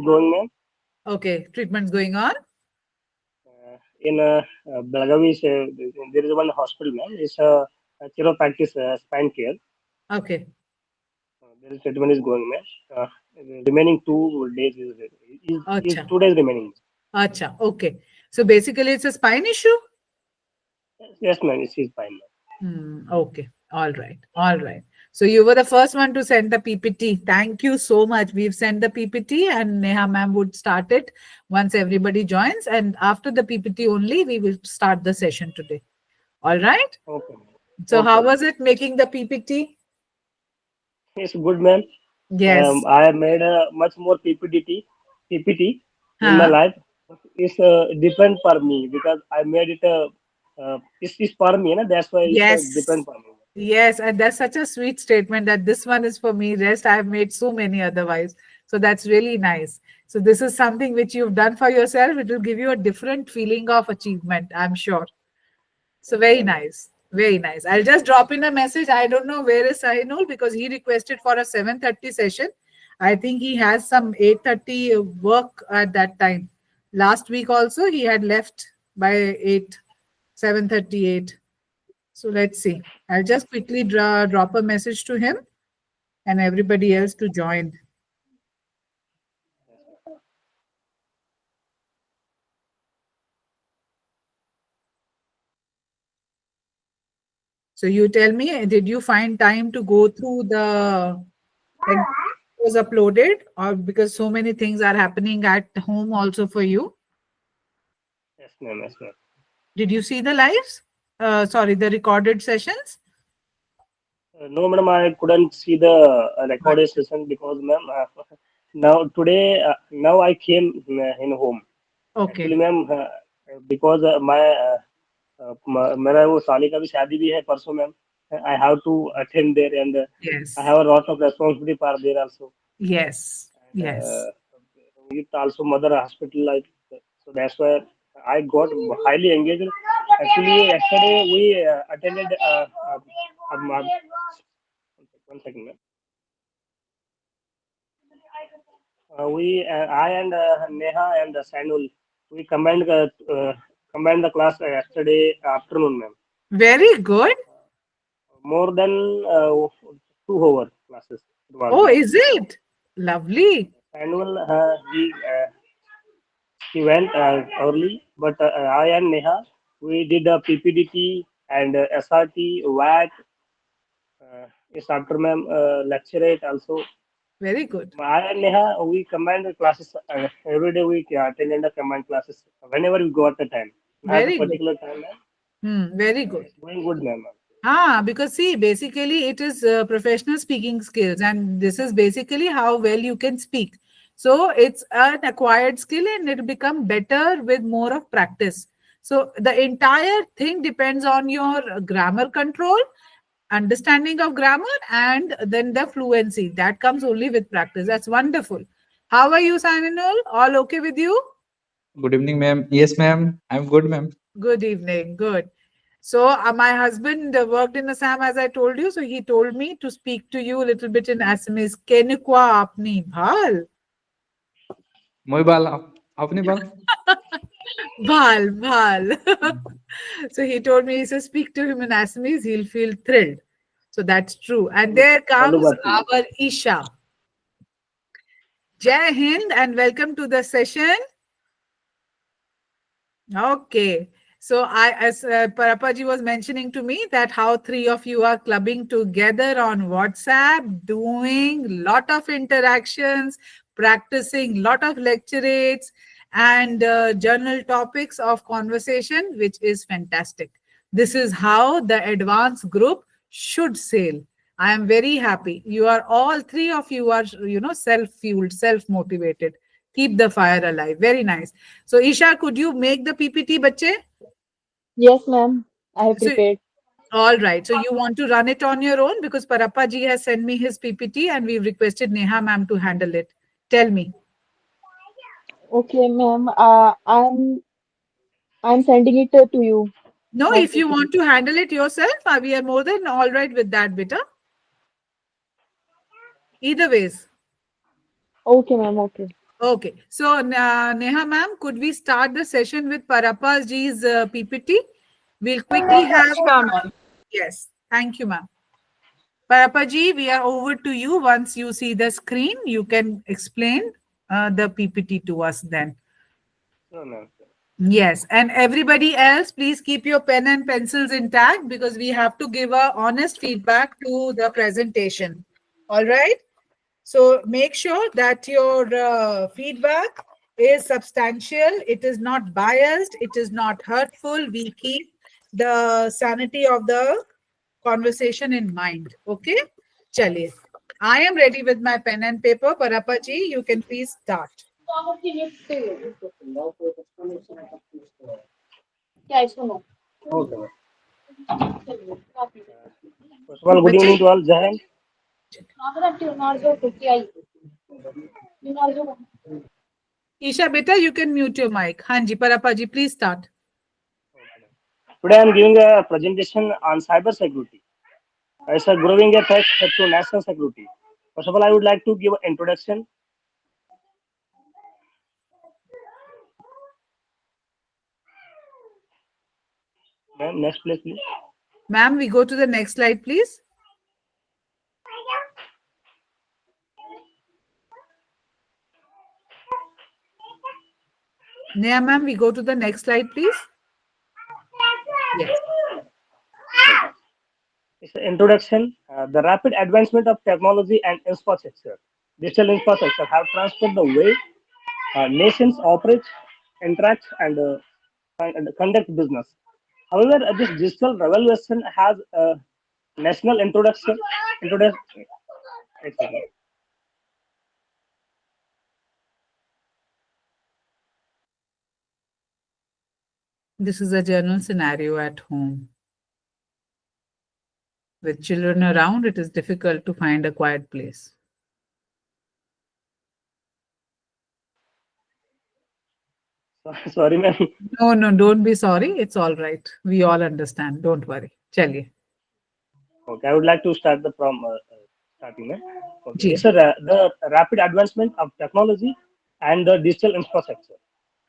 going, ma'am. Okay, treatment's going on. In Belagavi, there is one hospital, ma'am. It's a chiropractic spine care. Okay. There is treatment is going, ma'am. Remaining 2 days is Acha. 2 days remaining. Acha. Okay. So basically, it's a spine issue. Yes, ma'am. It is fine, ma'am. Okay. All right. All right. So you were the first one to send the PPT. Thank you so much. We've sent the PPT and Neha ma'am would start it once everybody joins. And after the PPT only, we will start the session today. All right. Okay, ma'am. So Okay, how ma'am. was it making the PPT? It's good, ma'am. Yes. I have made much more PPT in my Huh? life. It's different for me because I made it. It's for me, na? That's why it's different Yes. for me. Yes. And that's such a sweet statement that this one is for me. Rest, I've made so many otherwise. So that's really nice. So this is something which you've done for yourself. It will give you a different feeling of achievement, I'm sure. So Yes, very ma'am. nice. Very nice. I'll just drop in a message. I don't know where is Sahinul because he requested for a 7:30 session. I think he has some 8:30 work at that time. Last week also he had left by 8, 7:38. So let's see. I'll just quickly drop a message to him and everybody else to join. So you tell me, did you find time to go through the like was uploaded or because so many things are happening at home also for you? Yes, ma'am. Yes, ma'am. Did you see the lives? Sorry, the recorded sessions? No, madam, I couldn't see the recorded session because, ma'am, now I came in home. Okay. Actually, ma'am, because मेरा वो साली का भी शादी भी है परसों, ma'am. I have to attend there, and I Yes. have a lot of responsibility for there also, Yes. and Yes. with also mother hospital like, so that's why I got highly engaged. Actually, yesterday we attended um, um, 1 second, ma'am. I and Neha and Sanul, we combined the class yesterday afternoon, ma'am. Very good. More than 2 hour classes it was Oh, there. is it? Lovely. Annual, he went early, but I and Neha, we did a PPDT and SRT, VAT, is after ma'am lecturate also. Very good. I and Neha, we combined the classes every day. We attended the combined classes whenever we got the time. We have a Very good. particular time, ma'am. Very good. It's going good, ma'am. Because see, basically, it is professional speaking skills, and this is basically how well you can speak. So it's an acquired skill, and it'll become better with more of practice. So the entire thing depends on your grammar control, understanding of grammar, and then the fluency. That comes only with practice. That's wonderful. How are you, Saninol? All okay with you? Good evening, ma'am. Yes, ma'am. I'm good, ma'am. Good evening. Good. So, my husband worked in Assam, as I told you. So, he told me to speak to you a little bit in Assamese. Kenukwa apni bhal. Moi bal, apni bal. Bhal, bhal. So, he told me, he said, speak to him in Assamese, he'll feel thrilled. So, that's true. And there comes Salubati. our Isha. Jai Hind and welcome to the session. Okay. So as Parapaji was mentioning to me that how three of you are clubbing together on WhatsApp, doing lot of interactions, practicing lot of lecturates and journal topics of conversation, which is fantastic. This is how the advanced group should sail. I am very happy. You are all three of you are, self-fueled, self-motivated. Keep the fire alive. Very nice. So, Isha, could you make the PPT, bache? Yes, ma'am. I have So, prepared. all right. So, you want to run it on your own because Parappa ji has sent me his PPT and we've requested Neha ma'am to handle it. Tell me. Okay, ma'am. I'm sending it to you. No, My if you PPT. want to handle it yourself, we are more than all right with that, beta. Either ways. Okay, ma'am. Okay. Okay. So, Neha ma'am, could we start the session with Parappa ji's PPT? We'll quickly have. Sure, ma'am. Yes. Thank you, ma'am. Parappa ji, we are over to you. Once you see the screen, you can explain the PPT to us then. Sure, ma'am. Yes, and everybody else, please keep your pen and pencils intact because we have to give a honest feedback to the presentation. All right. So make sure that your feedback is substantial. It is not biased. It is not hurtful. We keep the sanity of the conversation in mind. Okay. Chaliye. I am ready with my pen and paper. Parappa ji, you can please start. क्या है सुनो Okay, ma'am. First of all, good Bache, evening to all. Jai Hind. Isha beta, you can mute your mic. Hanji, Parappa ji, please start. Today I am giving a presentation on cyber security. It's a growing a threat to national security. First of all, I would like to give an introduction. Ma'am, next place, please. Ma'am, we go to the next slide, please. Neha ma'am, we go to the next slide, please. Yes. It's an introduction. The rapid advancement of technology and infrastructure, digital infrastructure, have transformed the way nations operate, interact, and conduct business. However, this digital revolution has a national introduction. Introduction. This is a general scenario at home. With children around, it is difficult to find a quiet place. Sorry, ma'am. No, no, don't be sorry. It's all right. We all understand. Don't worry. Chaliye. Okay, I would like to start the from starting. Okay, Ji. it's the rapid advancement of technology and the digital infrastructure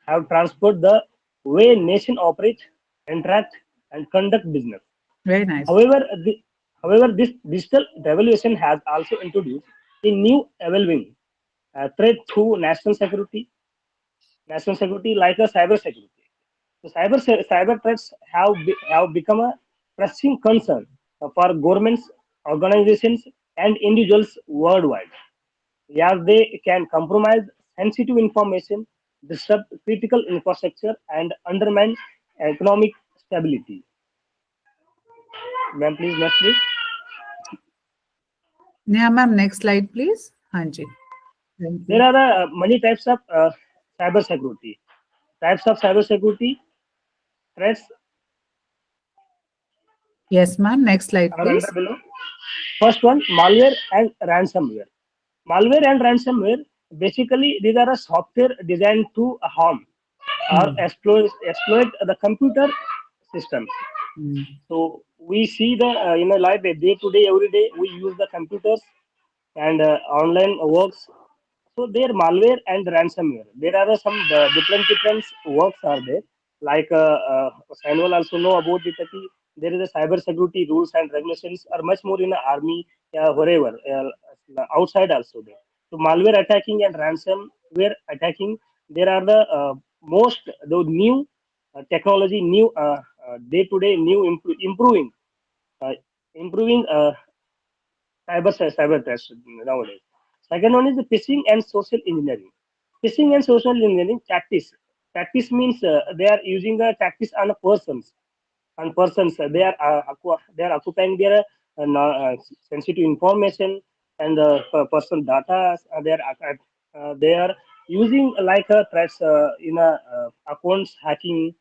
have transformed the way nation operate, interact, and conduct business. Very nice. However, this digital revolution has also introduced a new evolving threat to national security like a cyber security. So cyber threats have become a pressing concern for governments, organizations, and individuals worldwide. As they can compromise sensitive information, disrupt critical infrastructure, and undermine economic stability. Ma'am, please, next, please. Neha ma'am, next slide, please. Hanji. Thank There you. are many types of cyber security. Types of cyber security threats Yes, ma'am. Next slide, are under please. below. First one, malware and ransomware. Malware and ransomware, basically, these are a software designed to harm or Hmm. exploit the computer systems. Hmm. So we see the in a life day to day, every day we use the computers and online works. So there malware and ransomware. There are some different works are there. Like anyone also know about it. That there is a cyber security rules and regulations are much more in the army, wherever outside also there. So malware attacking and ransomware attacking. There are the most the new technology, new day to day, new uh, improving cyber threats nowadays. Second one is the phishing and social engineering. Phishing and social engineering tactics. Tactics means they are using the tactics on a persons. On persons, they are occupying their sensitive information and personal data. They are using like threats in accounts hacking.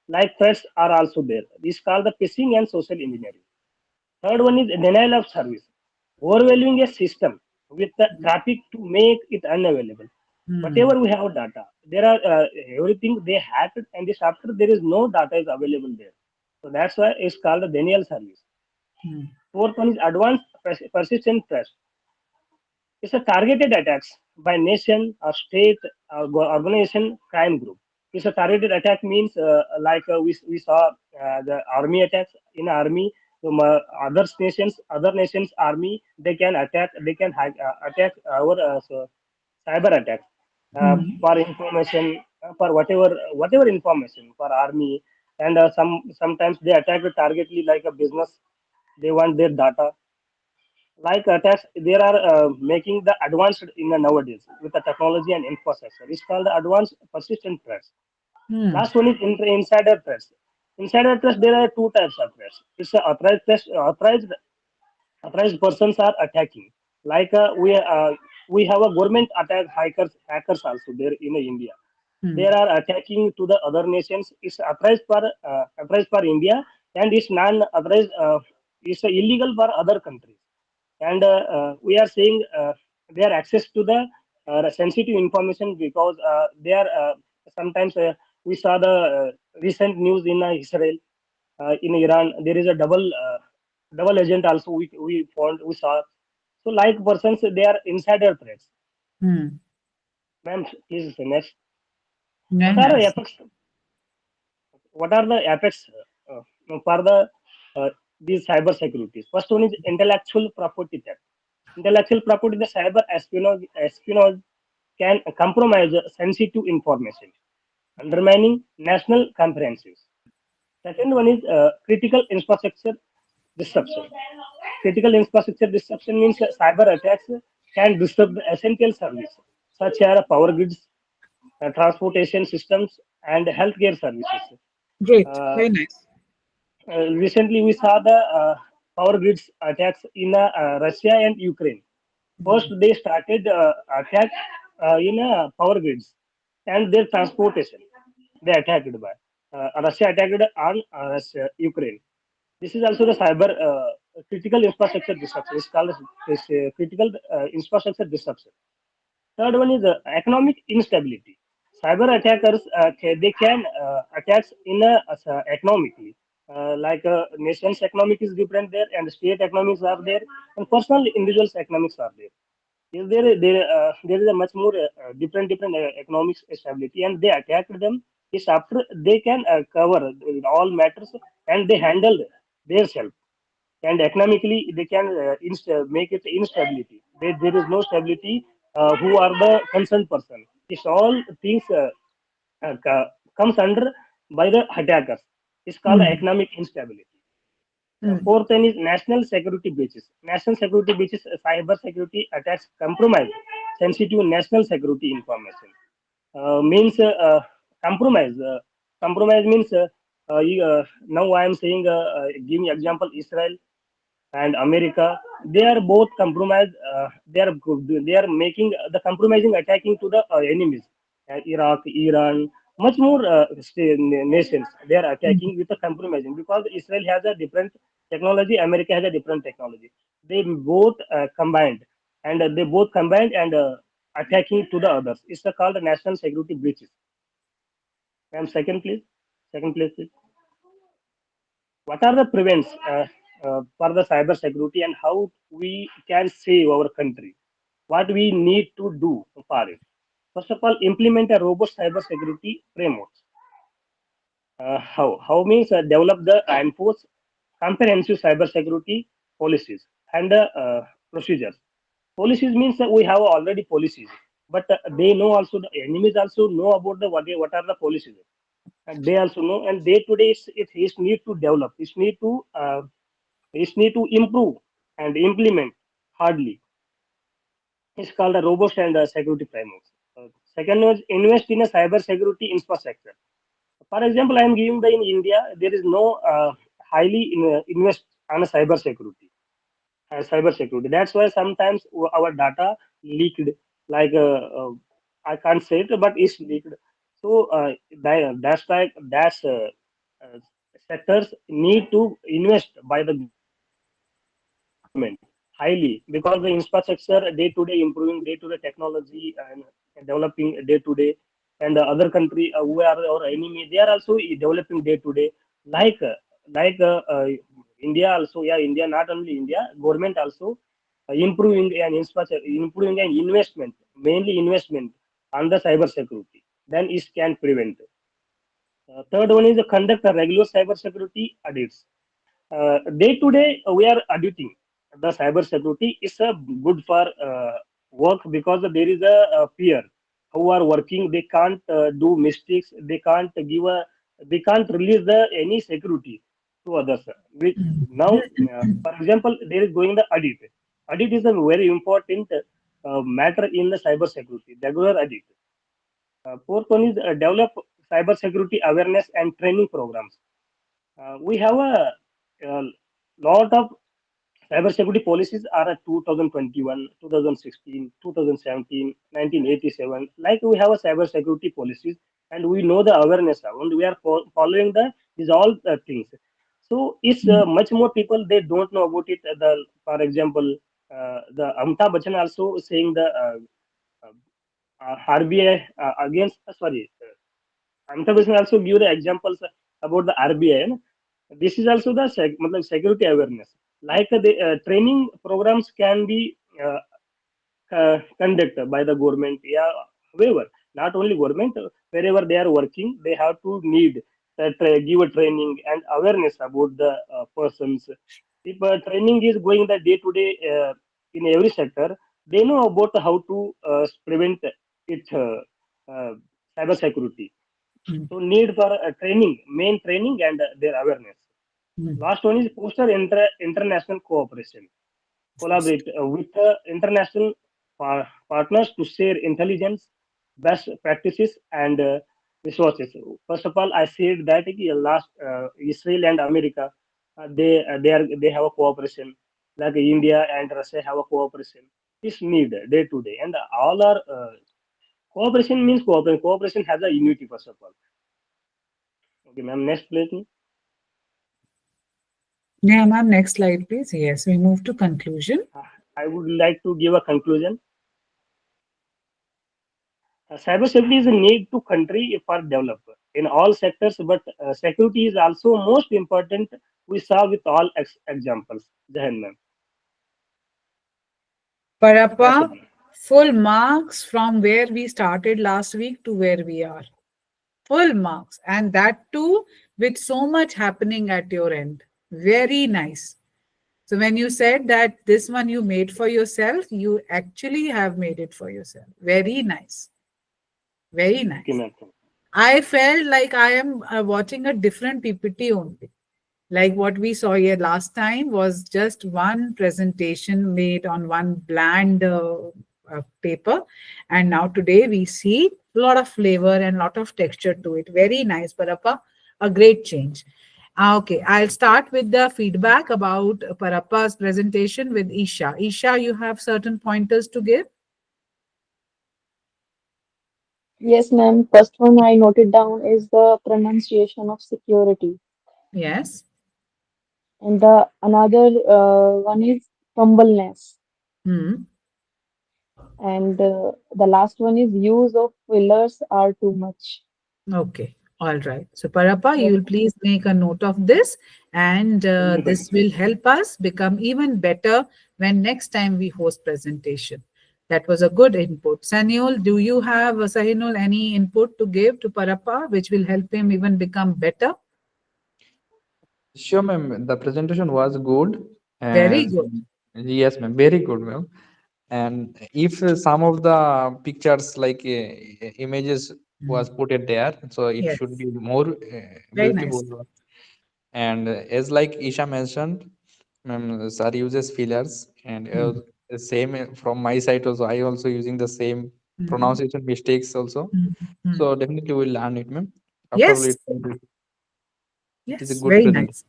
Like threats are also there. This is called the phishing and social engineering. Third one is denial of service, overwhelming a system with the traffic to make it unavailable. Hmm. Whatever we have data, there are everything they hacked, and this after there is no data is available there. So that's why it's called a denial service. Hmm. Fourth one is advanced persistent threats. It's a targeted attacks by nation or state or organization crime group. It's a targeted attack means we saw the army attacks in army. Other nations army they can attack, they can attack our cyber attacks Hmm. for information, for whatever information for army. And sometimes they attack the targetly like a business, they want their data. Like attacks there are making the advanced in the nowadays with the technology and infrastructure. It's called the advanced persistent threats. Hmm. Last one is insider threats. Insider threats, there are two types of threats. It's a authorized threats. Authorized persons are attacking. Like we have a government attack hackers also there in India. They Hmm. are attacking to the other nations. It's authorized for India, and it's non authorized. It's illegal for other countries. And we are saying their access to the sensitive information because they are sometimes we saw the recent news in Israel, in Iran. There is a double agent also we found, we saw. So like persons, they are insider threats. Hmm. Ma'am, please next. Very What are the nice. effects? What are the effects for the these cyber securities? First one is intellectual property theft. Intellectual property, the cyber espionage can compromise sensitive information, undermining national comprehensions. Second one is critical infrastructure disruption. Critical infrastructure disruption means cyber attacks can disrupt the essential services such as power grids, transportation systems, and healthcare services. Great. Uh, Very nice. Recently, we saw the power grids attacks in Russia and Ukraine. First, they started attack in power grids and their transportation. They attacked by Russia attacked on Ukraine. This is also the cyber critical infrastructure disruption. It's called this, critical infrastructure disruption. Third one is economic instability. Cyber attackers they can attack in economically. Like nation's economic is different there, and state economics are there, and personal individuals economics are there. There is a much more different economic stability, and they attacked them. Is after they can cover all matters, and they handle their self, and economically they can make it instability. There is no stability. Who are the concerned person? It's all things comes under by the attackers. It's called Hmm. economic instability. Hmm. Fourth one is national security breaches. National security breaches, cyber security attacks compromise sensitive national security information. Means compromise. Compromise means now I am saying, give me example, Israel and America. They are both compromised. They are making the compromising attacking to the enemies. Iraq, Iran, much more nations. They are Hmm. attacking with the compromising because Israel has a different technology, America has a different technology. They both combined, and they both combined and attacking to the others. It's called national security breaches. Ma'am, second please. Second place, please. What are the prevents for the cyber security and how we can save our country? What we need to do for it? First of all, implement a robust cyber security framework. How means develop the enforce comprehensive cyber security policies and procedures. Policies means that we have already policies, but they know also the enemies also know about the what are the policies, and they also know, and day to day it is need to develop, it need to improve and implement hardly. It's called a robust and security frameworks. Second was invest in a cyber security infrastructure. For example, I am giving the in India there is no highly invest on a cyber security. That's why sometimes our data leaked, like I can't say it, but it's leaked. So uh, sectors need to invest by the government highly because the infrastructure day to day improving, day to day technology and developing day to day. And the other country who are our enemy, they are also developing day to day. Like India also, yeah, India, not only India, government also improving and infrastructure, improving and investment. mainly investment on the cyber security. Then it can prevent. Third one is conduct a regular cyber security audits. Day to day, we are auditing the cyber security. Is good for work because there is a fear. Who are working, they can't do mistakes. They can't give a. They can't release the any security to others. We, now, for example, there is going the audit. Audit is a very important matter in the cyber security. Regular audit. Fourth one is develop cyber security awareness and training programs. We have a lot of cybersecurity policies are at 2021, 2016, 2017, 1987. Like we have a cybersecurity policies and we know the awareness and we are following the these all things. So it's much more people they don't know about it. The for example, the Amitabh Bachchan also saying the RBI against sorry Amitabh Bachchan also give the examples about the RBI. No? This is also the matlab security awareness. Like the training programs can be conducted by the government. Yeah, however, not only government, wherever they are working, they have to need that give a training and awareness about the persons. If training is going the day to day in every sector, they know about how to prevent it cyber security. Mm, So need for training, main training and their awareness. mm. Last one is foster international cooperation. Collaborate with international partners to share intelligence, best practices, and resources. First of all, I said that last Israel and America, they have a cooperation. Like India and Russia have a cooperation. This need day to day, and all are cooperation means cooperation. Cooperation has a unity first of all. Okay, ma'am. Next, please. Yeah, ma'am, next slide, please. Yes, we move to conclusion. I would like to give a conclusion. Cybersecurity is a need to country for develop in all sectors, but security is also most important. We saw with all examples. Jahan ma'am. That's it. Parappa, full marks from where we started last week to where we are. Full marks. And that too with so much happening at your end. Very nice. So when you said that this one you made for yourself, you actually have made it for yourself. Very nice. Very Okay, nice. ma'am. I felt like I am watching a different PPT only. Like what we saw here last time was just one presentation made on one bland paper. And now today we see a lot of flavor and lot of texture to it. Very nice, Parappa. A great change. Okay, I'll start with the feedback about Parappa's presentation with Isha. Isha, you have certain pointers to give? Yes, ma'am. First one I noted down is the pronunciation of security, Yes. and the another one is humbleness, Hmm. and the last one is use of fillers are too much. Okay. All right. So, Parappa, you Yes, will please make a note of this, and Thank you, ma'am. this will help us become even better when next time we host presentation. That was a good input. Samuel, do you have, Sahinul, any input to give to Parappa, which will help him even become better? Sure, ma'am. The presentation was good, Very and good. yes, ma'am, very good, ma'am. And if some of the pictures like images Mm. was put it there, so it Yes. should be more Very nice. beautiful. And as like Isha mentioned, sir uses fillers, and Mm. the same from my side also. I also using the same Mm. pronunciation mistakes also. Mm. Mm. So definitely we'll learn it, ma'am. After all, Yes. it is a Yes. good Very present. nice.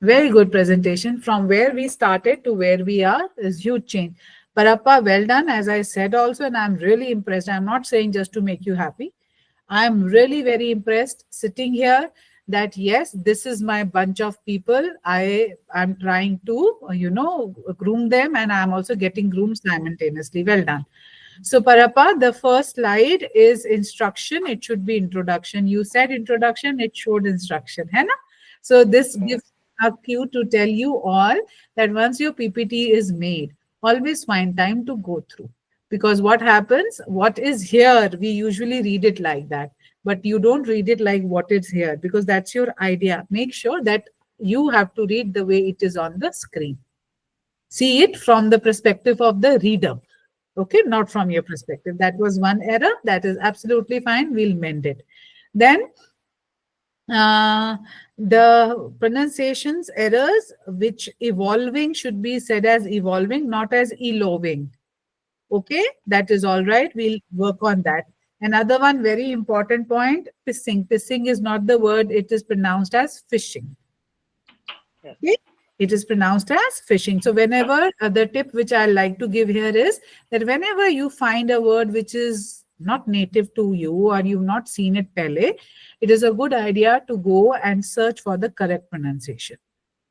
Very good presentation. From where we started to where we are is huge change. Parappa, well done. As I said also, and I'm really impressed. I'm not saying just to make you happy. I'm really very impressed sitting here that yes, this is my bunch of people. I'm trying to, groom them, and I'm also getting groomed simultaneously. Well done. So, Parappa, the first slide is instruction. It should be introduction. You said introduction, it showed instruction. Hai na? So, this gives a cue to tell you all that once your PPT is made, always find time to go through. Because what happens, what is here, we usually read it like that, but you don't read it like what is here, because that's your idea. Make sure that you have to read the way it is on the screen. See it from the perspective of the reader. Okay, not from your perspective. That was one error. That is absolutely fine. We'll mend it. Then uh, the pronunciations errors, which evolving should be said as evolving, not as eloving. Okay, that is all right. We'll work on that. Another one very important point, pissing. Pissing is not the word, it is pronounced as fishing. Yes. Okay? It is pronounced as fishing. So whenever the tip which I like to give here is that whenever you find a word which is not native to you or you've not seen it pele, it is a good idea to go and search for the correct pronunciation.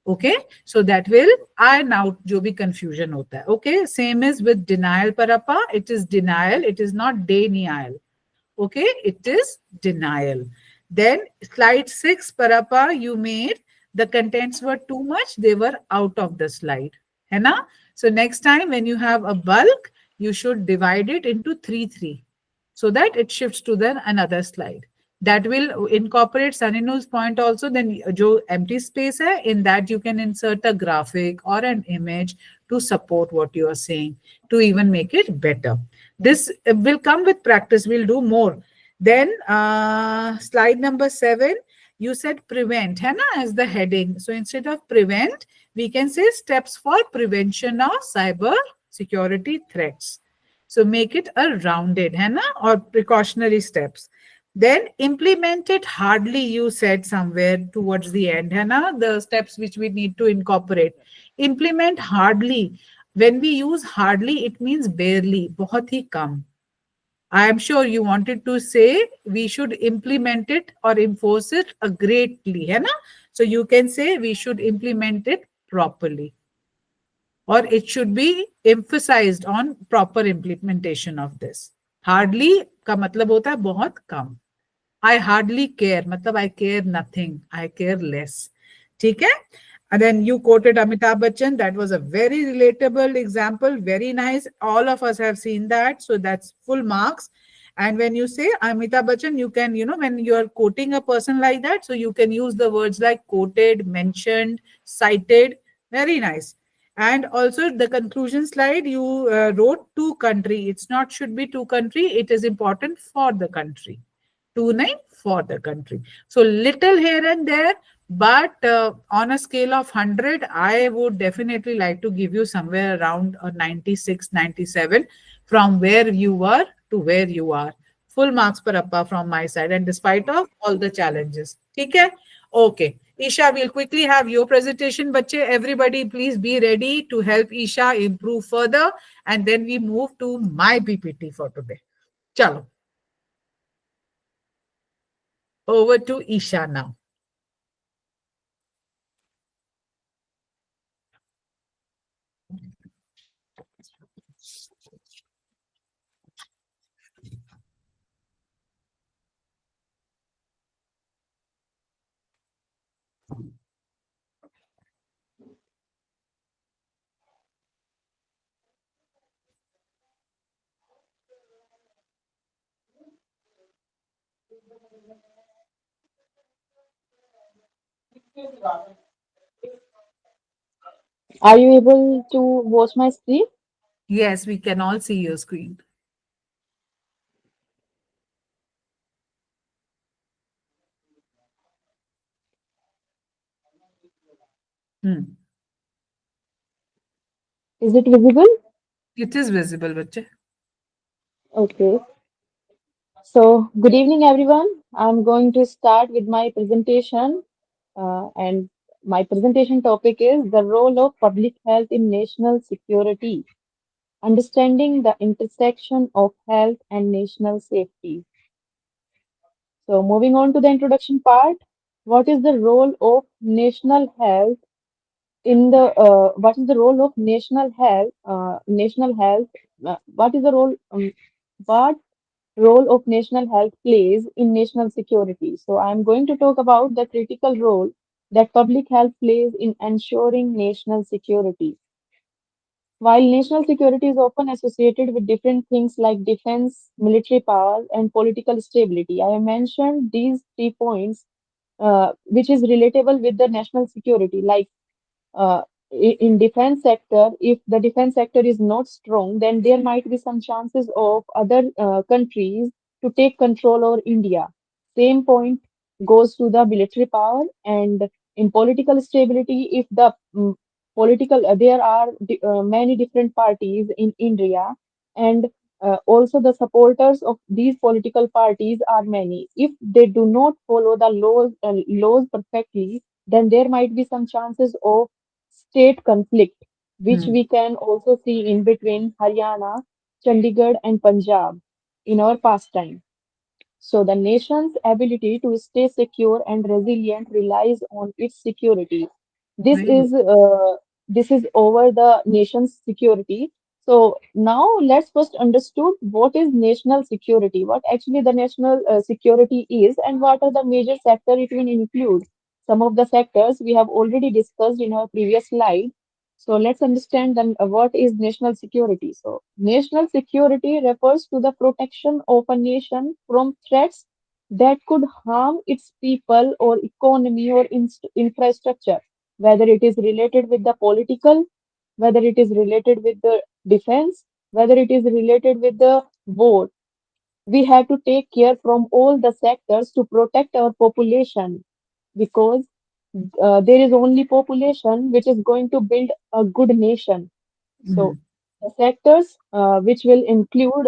Okay, so that will iron out जो भी confusion होता है. Okay, same is with denial parappa. It is denial. It is not denial. Okay, it is denial. Then slide 6 parappa you made, the contents were too much, they were out of the slide. है ना? So next time when you have a bulk, you should divide it into 3 so that it shifts to then another slide. That will incorporate Saninul's point also. Then जो empty space hai, in that you can insert a graphic or an image to support what you are saying, to even make it better. This will come with practice. We'll do more. Then slide number 7, you said prevent, hai na, as the heading. So instead of prevent, we can say steps for prevention of cyber security threats. So make it a rounded, hai na, or precautionary steps. Then implement it hardly, you said somewhere towards the end, hai na, the steps which we need to incorporate. Implement hardly. When we use hardly, it means barely, बहुत ही कम. I am sure you wanted to say we should implement it or enforce it greatly, hai na? So you can say we should implement it properly, or it should be emphasized on proper implementation of this. Hardly का मतलब होता है बहुत कम. I hardly care, matlab I care nothing, I care less. ठीक है? And then you quoted Amitabh Bachchan. That was a very relatable example. Very nice. All of us have seen that. So that's full marks. And when you say Amitabh Bachchan, you can, when you're quoting a person like that, so you can use the words like quoted, mentioned, cited. Very nice. And also the conclusion slide, you wrote to country. It's not should be to country. It is important for the country. To name for the country. So little here and there, but on a scale of 100, I would definitely like to give you somewhere around a 96, 97 from where you were to where you are. Full marks per appa from my side, and despite of all the challenges. Okay? Okay. Isha, we'll quickly have your presentation. Bache, everybody, please be ready to help Isha improve further. And then we move to my PPT for today. Chalo. Over to Isha now. Are you able to watch my screen? Yes, we can all see your screen. Hmm. Is it visible? It is visible, bache. Okay. So, good evening, everyone. I'm going to start with my presentation, and my presentation topic is the role of public health in national security, understanding the intersection of health and national safety. So, moving on to the introduction part, what is the role of national health in the what is the role of national health what is the role what role of national health plays in national security. So I'm going to talk about the critical role that public health plays in ensuring national security. While national security is often associated with different things like defense, military power, and political stability, I have mentioned these 3 points, which is relatable with the national security. Like uh, in defense sector, if the defense sector is not strong, then there might be some chances of other countries to take control over India. Same point goes to the military power. And in political stability, if the political there are many different parties in India, and also the supporters of these political parties are many. If they do not follow the laws perfectly, then there might be some chances of state conflict, which Hmm. we can also see in between Haryana, Chandigarh, and Punjab in our past time. So the nation's ability to stay secure and resilient relies on its security. This Really? is uh, this is over the nation's security. So now let's first understood what is national security, what actually the national security is, and what are the major sector it will include. Some of the sectors we have already discussed in our previous slide. So let's understand then what is national security. So national security refers to the protection of a nation from threats that could harm its people or economy or infrastructure, whether it is related with the political, whether it is related with the defense, whether it is related with the war. We have to take care from all the sectors to protect our population, because there is only population which is going to build a good nation. So Hmm. the sectors which will include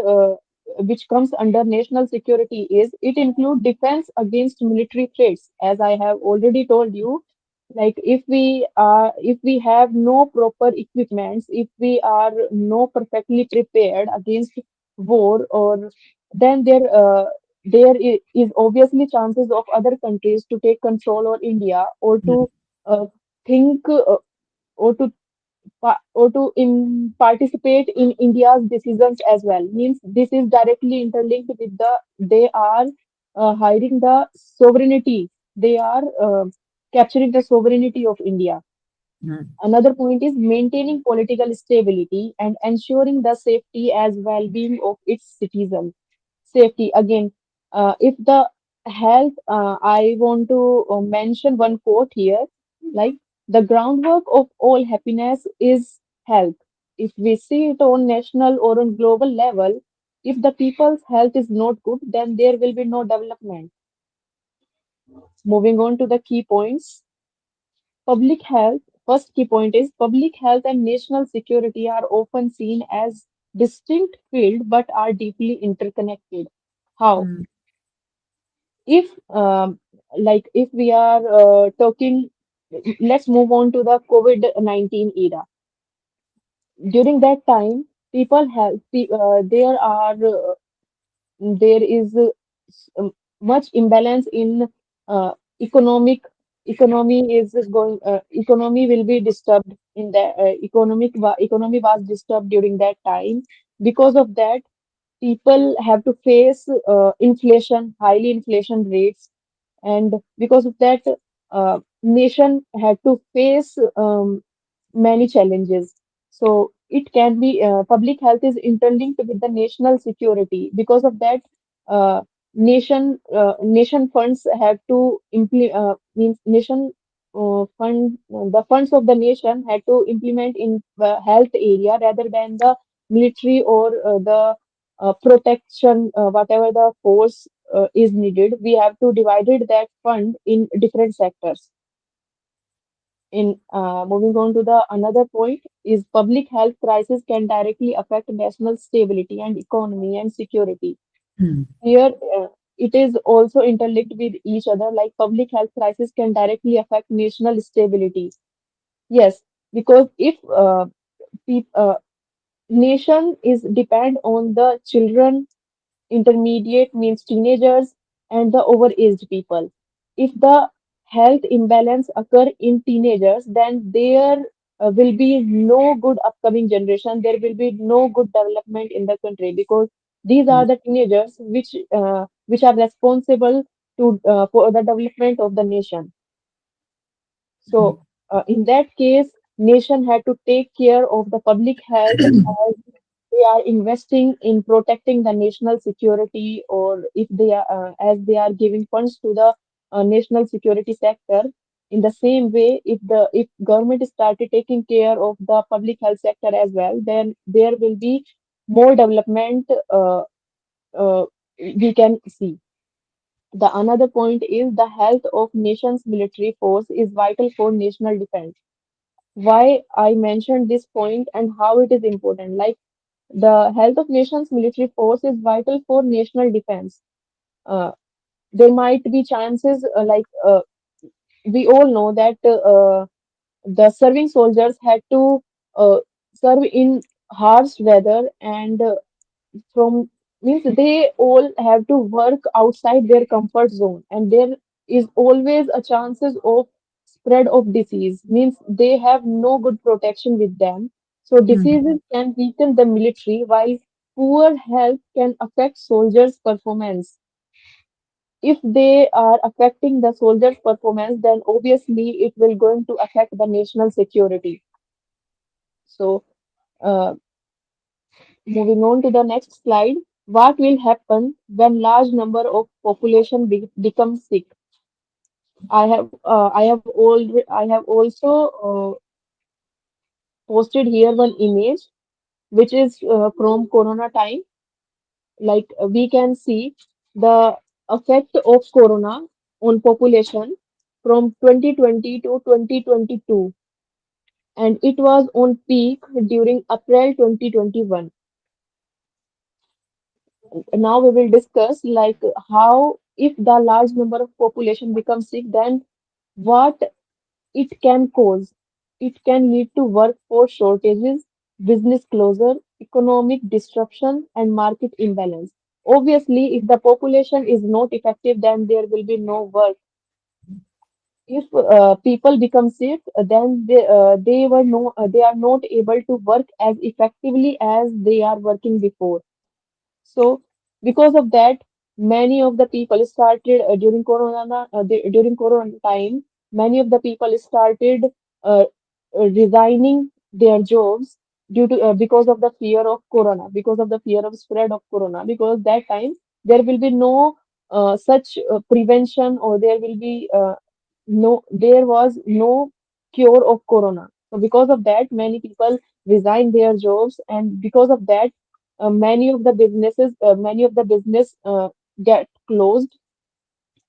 which comes under national security is it include defense against military threats. As I have already told you, like if we have no proper equipments, if we are no perfectly prepared against war, or then is obviously chances of other countries to take control of India, or to Hmm. uh, think or to participate in India's decisions as well. Means this is directly interlinked with they are hiding the sovereignty. They are capturing the sovereignty of India. Hmm. Another point is maintaining political stability and ensuring the safety as well-being of its citizens. Safety again, if the health, I want to mention one quote here, like the groundwork of all happiness is health. If we see it on national or on global level, if the people's health is not good, then there will be no development. Moving on to the key points. Public health, first key point is public health and national security are often seen as distinct fields but are deeply interconnected. How? Hmm. If if we are talking, let's move on to the COVID-19 era. During that time, people have there is much imbalance in uh, economic economy is going economy will be disturbed in the economy was disturbed during that time. Because of that, people have to face inflation, highly inflation rates, and because of that, nation had to face many challenges. So it can be public health is interlinked with the national security. Because of that, nation funds have to means nation fund the funds of the nation had to implement in the health area rather than the military or the protection, whatever the force is needed. We have to divide that fund in different sectors. In moving on to the another point is public health crisis can directly affect national stability and economy and security. Hmm. Here, it is also interlinked with each other. Like public health crisis can directly affect national stability. Yes, because if nation is depend on the children, intermediate means teenagers, and the overaged people. If the health imbalance occur in teenagers, then there will be no good upcoming generation. There will be no good development in the country, because these Hmm. are the teenagers which are responsible to for the development of the nation. Hmm. So in that case, nation had to take care of the public health as they are investing in protecting the national security, or if they are as they are giving funds to the national security sector. In the same way, if government started taking care of the public health sector as well, then there will be more development we can see. The another point is the health of nation's military force is vital for national defense. Why I mentioned this point and how it is important. Like the health of nation's military force is vital for national defense. Uh, there might be chances we all know that the serving soldiers had to serve in harsh weather, and from means they all have to work outside their comfort zone, and there is always a chances of spread of disease, means they have no good protection with them. So Hmm. diseases can weaken the military, while poor health can affect soldiers performance. If they are affecting the soldiers performance, then obviously it will going to affect the national security. So uh, moving on to the next slide, what will happen when large number of population become sick? I have also posted here one image which is from Corona time. Like we can see the effect of Corona on population from 2020 to 2022, and it was on peak during April 2021. Now we will discuss like how if the large number of population becomes sick, then what it can cause. It can lead to workforce shortages, business closure, economic disruption, and market imbalance. Obviously, if the population is not effective, then there will be no work. If people become sick, then they are not able to work as effectively as they are working before. So, because of that, many of the people started during Corona time. Many of the people started uh, resigning their jobs due to because of the fear of Corona, because of the fear of spread of Corona. Because that time there will be no such prevention, or there was no cure of Corona. So, because of that, many people resigned their jobs, and because of that many of the business get closed,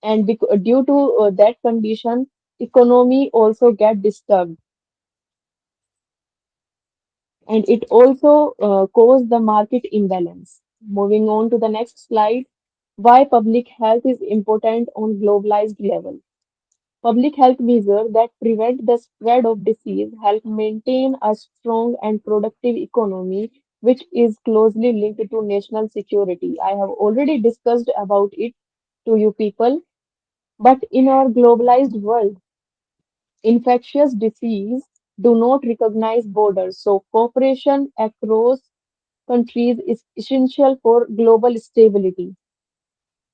and due to that condition, economy also get disturbed, and it also caused the market imbalance. Moving on to the next slide, why public health is important on globalized level. Public health measures that prevent the spread of disease help maintain a strong and productive economy, which is closely linked to national security. I have already discussed about it to you people, but in our globalized world, infectious disease do not recognize borders, so cooperation across countries is essential for global stability.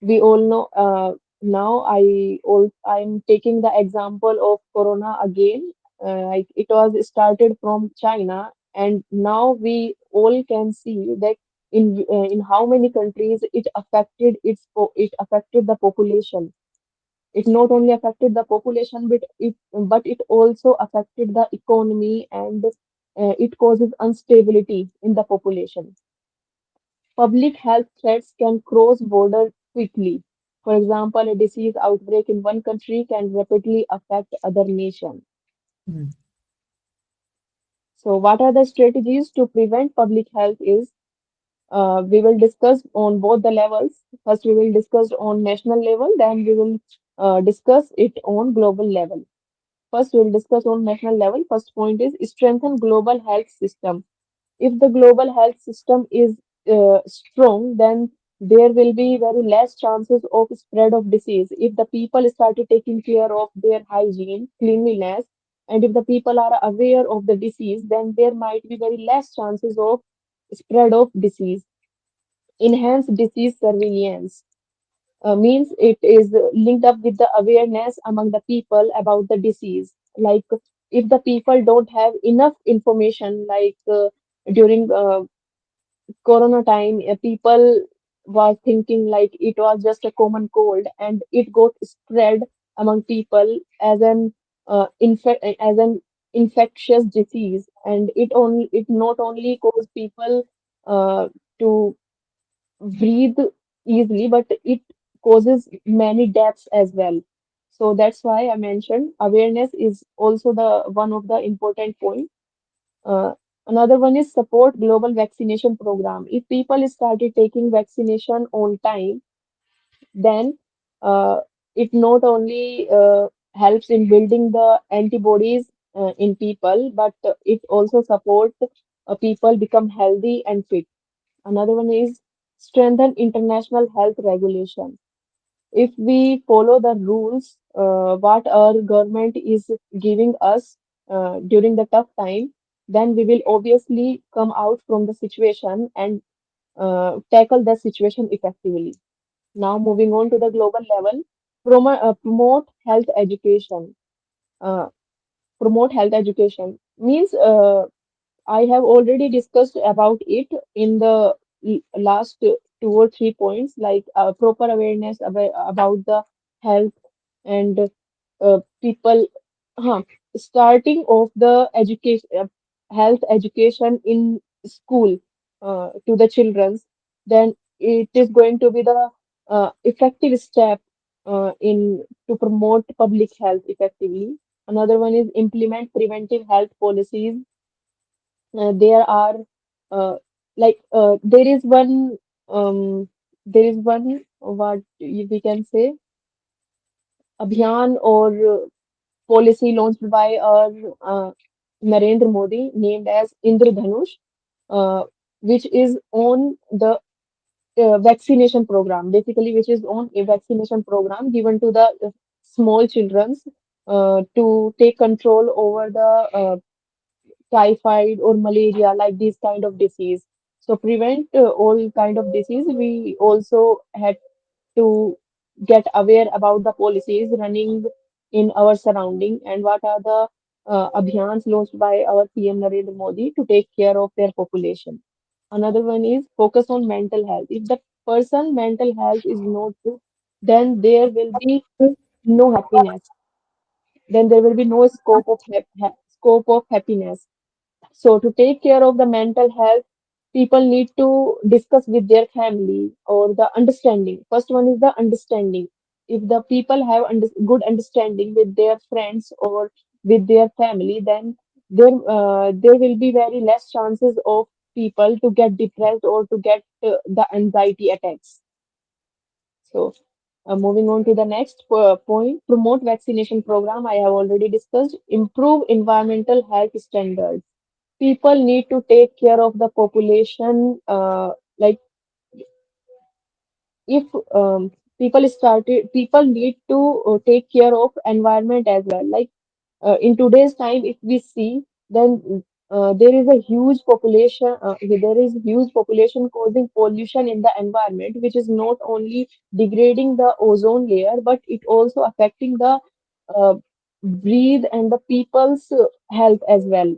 We all know now I'm taking the example of corona again. Like it was started from China, and now we all can see that in how many countries it affected the population. It not only affected the population, but it also affected the economy, and it causes instability in the population. Public health threats can cross borders quickly. For example, a disease outbreak in one country can rapidly affect other nations. Hmm. So, what are the strategies to prevent public health is we will discuss on both the levels. First, we will discuss on national level, then we will discuss it on global level. First, we will discuss on national level. First point is strengthen global health system. If the global health system is strong, then there will be very less chances of spread of disease. If the people started taking care of their hygiene, cleanliness, and if the people are aware of the disease, then there might be very less chances of spread of disease. Enhance disease surveillance means it is linked up with the awareness among the people about the disease. Like if the people don't have enough information, like during corona time, people was thinking like it was just a common cold, and it got spread among people as an infectious disease, and it not only caused people to breathe easily, but it causes many deaths as well. So that's why I mentioned awareness is also the one of the important point. uh, Another one is support global vaccination program. If people started taking vaccination on time, then uh, it not only helps in building the antibodies in people, but it also support people become healthy and fit. Another one is strengthen international health regulation. If we follow the rules, what our government is giving us during the tough time, then we will obviously come out from the situation and tackle the situation effectively. Now, moving on to the global level, promote health education. Uh, Promote health education means I have already discussed about it in the last 2 or 3 points, like proper awareness about the health and people. Huh, Starting off the education, health education in school to the childrens, then it is going to be the effective step in to promote public health effectively. Another one is implement preventive health policies. There are there is um, one what we can say abhiyan or policy launched by our Narendra Modi named as Indradhanush, uh, which is on the vaccination program, basically, which is on a vaccination program given to the small childrens to take control over the typhoid or malaria, like these kind of disease. So prevent all kind of disease. We also had to get aware about the policies running in our surrounding and what are the abhiyans launched by our PM Narendra Modi to take care of their population. Another one is focus on mental health. If the person mental health is not good, then there will be no happiness. Then there will be no scope of happiness. So, to take care of the mental health, people need to discuss with their family or the understanding. First one is the understanding. If the people have good understanding with their friends or with their family, then there will be very less chances of people to get depressed or to get the anxiety attacks. So, moving on to the next point, promote vaccination program. I have already discussed. Improve environmental health standards. People need to take care of the population. Like if people need to take care of environment as well. Like in today's time, if we see, then there is huge population causing pollution in the environment, which is not only degrading the ozone layer, but it also affecting the uh, breathe and the people's health as well.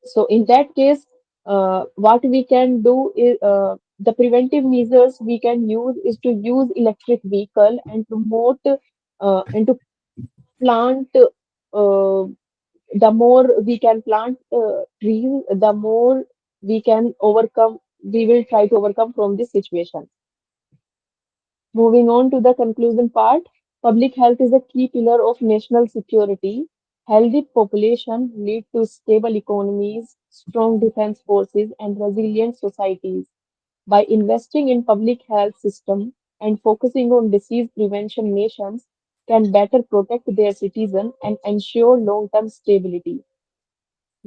So in that case, what we can do is the preventive measures we can use is to use electric vehicle and promote and to plant. The more we can plant trees, the more we can overcome. We will try to overcome from this situation. Moving on to the conclusion part, public health is a key pillar of national security. Healthy population lead to stable economies, strong defense forces, and resilient societies. By investing in public health system and focusing on disease prevention, nations can better protect their citizens and ensure long-term stability.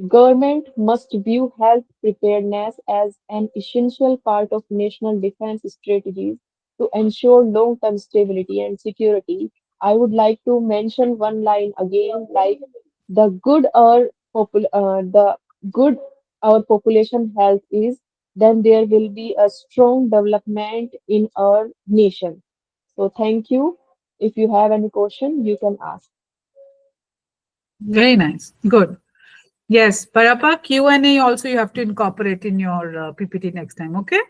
Government must view health preparedness as an essential part of national defense strategies to ensure long-term stability and security. I would like to mention one line again, like the the good our population health is, then there will be a strong development in our nation. So thank you. If you have any question, you can ask. Very nice. Good. Yes, Parapa, Q&A also you have to incorporate in your PPT next time. Okay.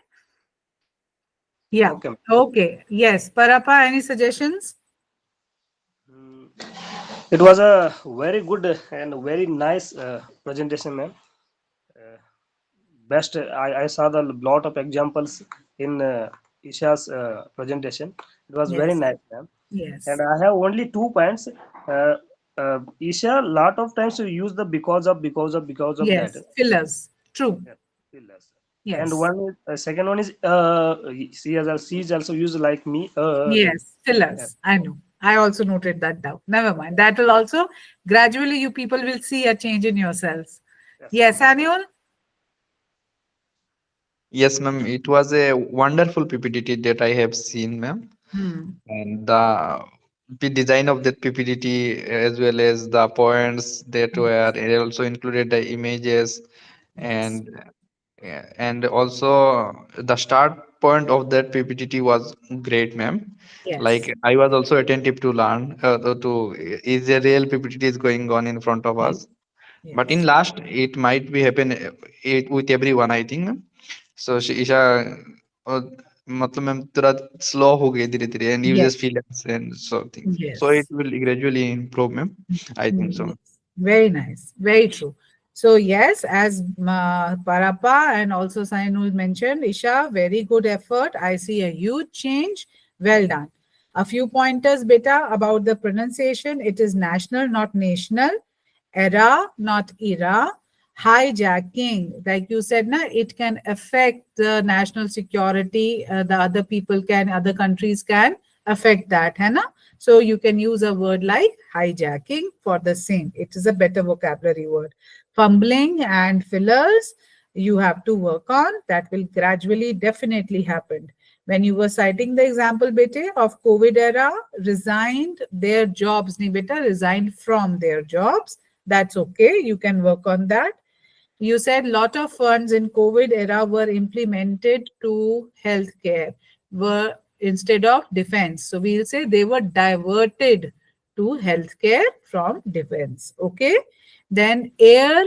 Yeah. Okay. Okay. Yes. Parapa, any suggestions? Mm, it was a very good and very nice presentation, ma'am. Uh, Best, I saw the lot of examples in Isha's presentation. It was very Yes. nice, ma'am. And Yes. I have only 2 points. Isha, lot of times you use the because of that. Yes. Fillers. True. Yeah, fillers. And Yes. one is, second one is she is also used like me. Yes. Yeah, Fillers. I know. I also noted that down. Never mind. That will also gradually you people will see a change in yourselves. yes, Yes, Anil? Yes, ma'am. It was a wonderful PPT that I have seen, ma'am. Hmm. And the design of that PPT as well as the points that were it also included the images Yes. and and also the start point of that PPT was great, ma'am. Yes. Like I was also attentive to learn to is a real PPT is going on in front of us. But in Yes. last, it might be happen it with everyone, I think. So Isha मतलब ma'am थोड़ा slow हो गई धीरे धीरे and you Yes. just feel and so things. So it Yes. will gradually improve, ma'am. I think so. Yes. Very nice. Very true. So, yes, as Parapa and also Sainul mentioned, Isha, very good effort. I see a huge change. Well done. A few pointers, beta, about the pronunciation. It is national, not national. Era, not era. Hijacking, like you said, na, it can affect the national security. The other people can, other countries can affect that, hai na? So you can use a word like hijacking for the same. It is a better vocabulary word. Fumbling and fillers, you have to work on. That will gradually, definitely happen. When you were citing the example, bete, of COVID era, resigned their jobs, nahi beta, resigned from their jobs. That's okay. You can work on that. You said lot of funds in COVID era were implemented to healthcare, were instead of defense. So we'll say they were diverted to healthcare from defense. Okay. Then air,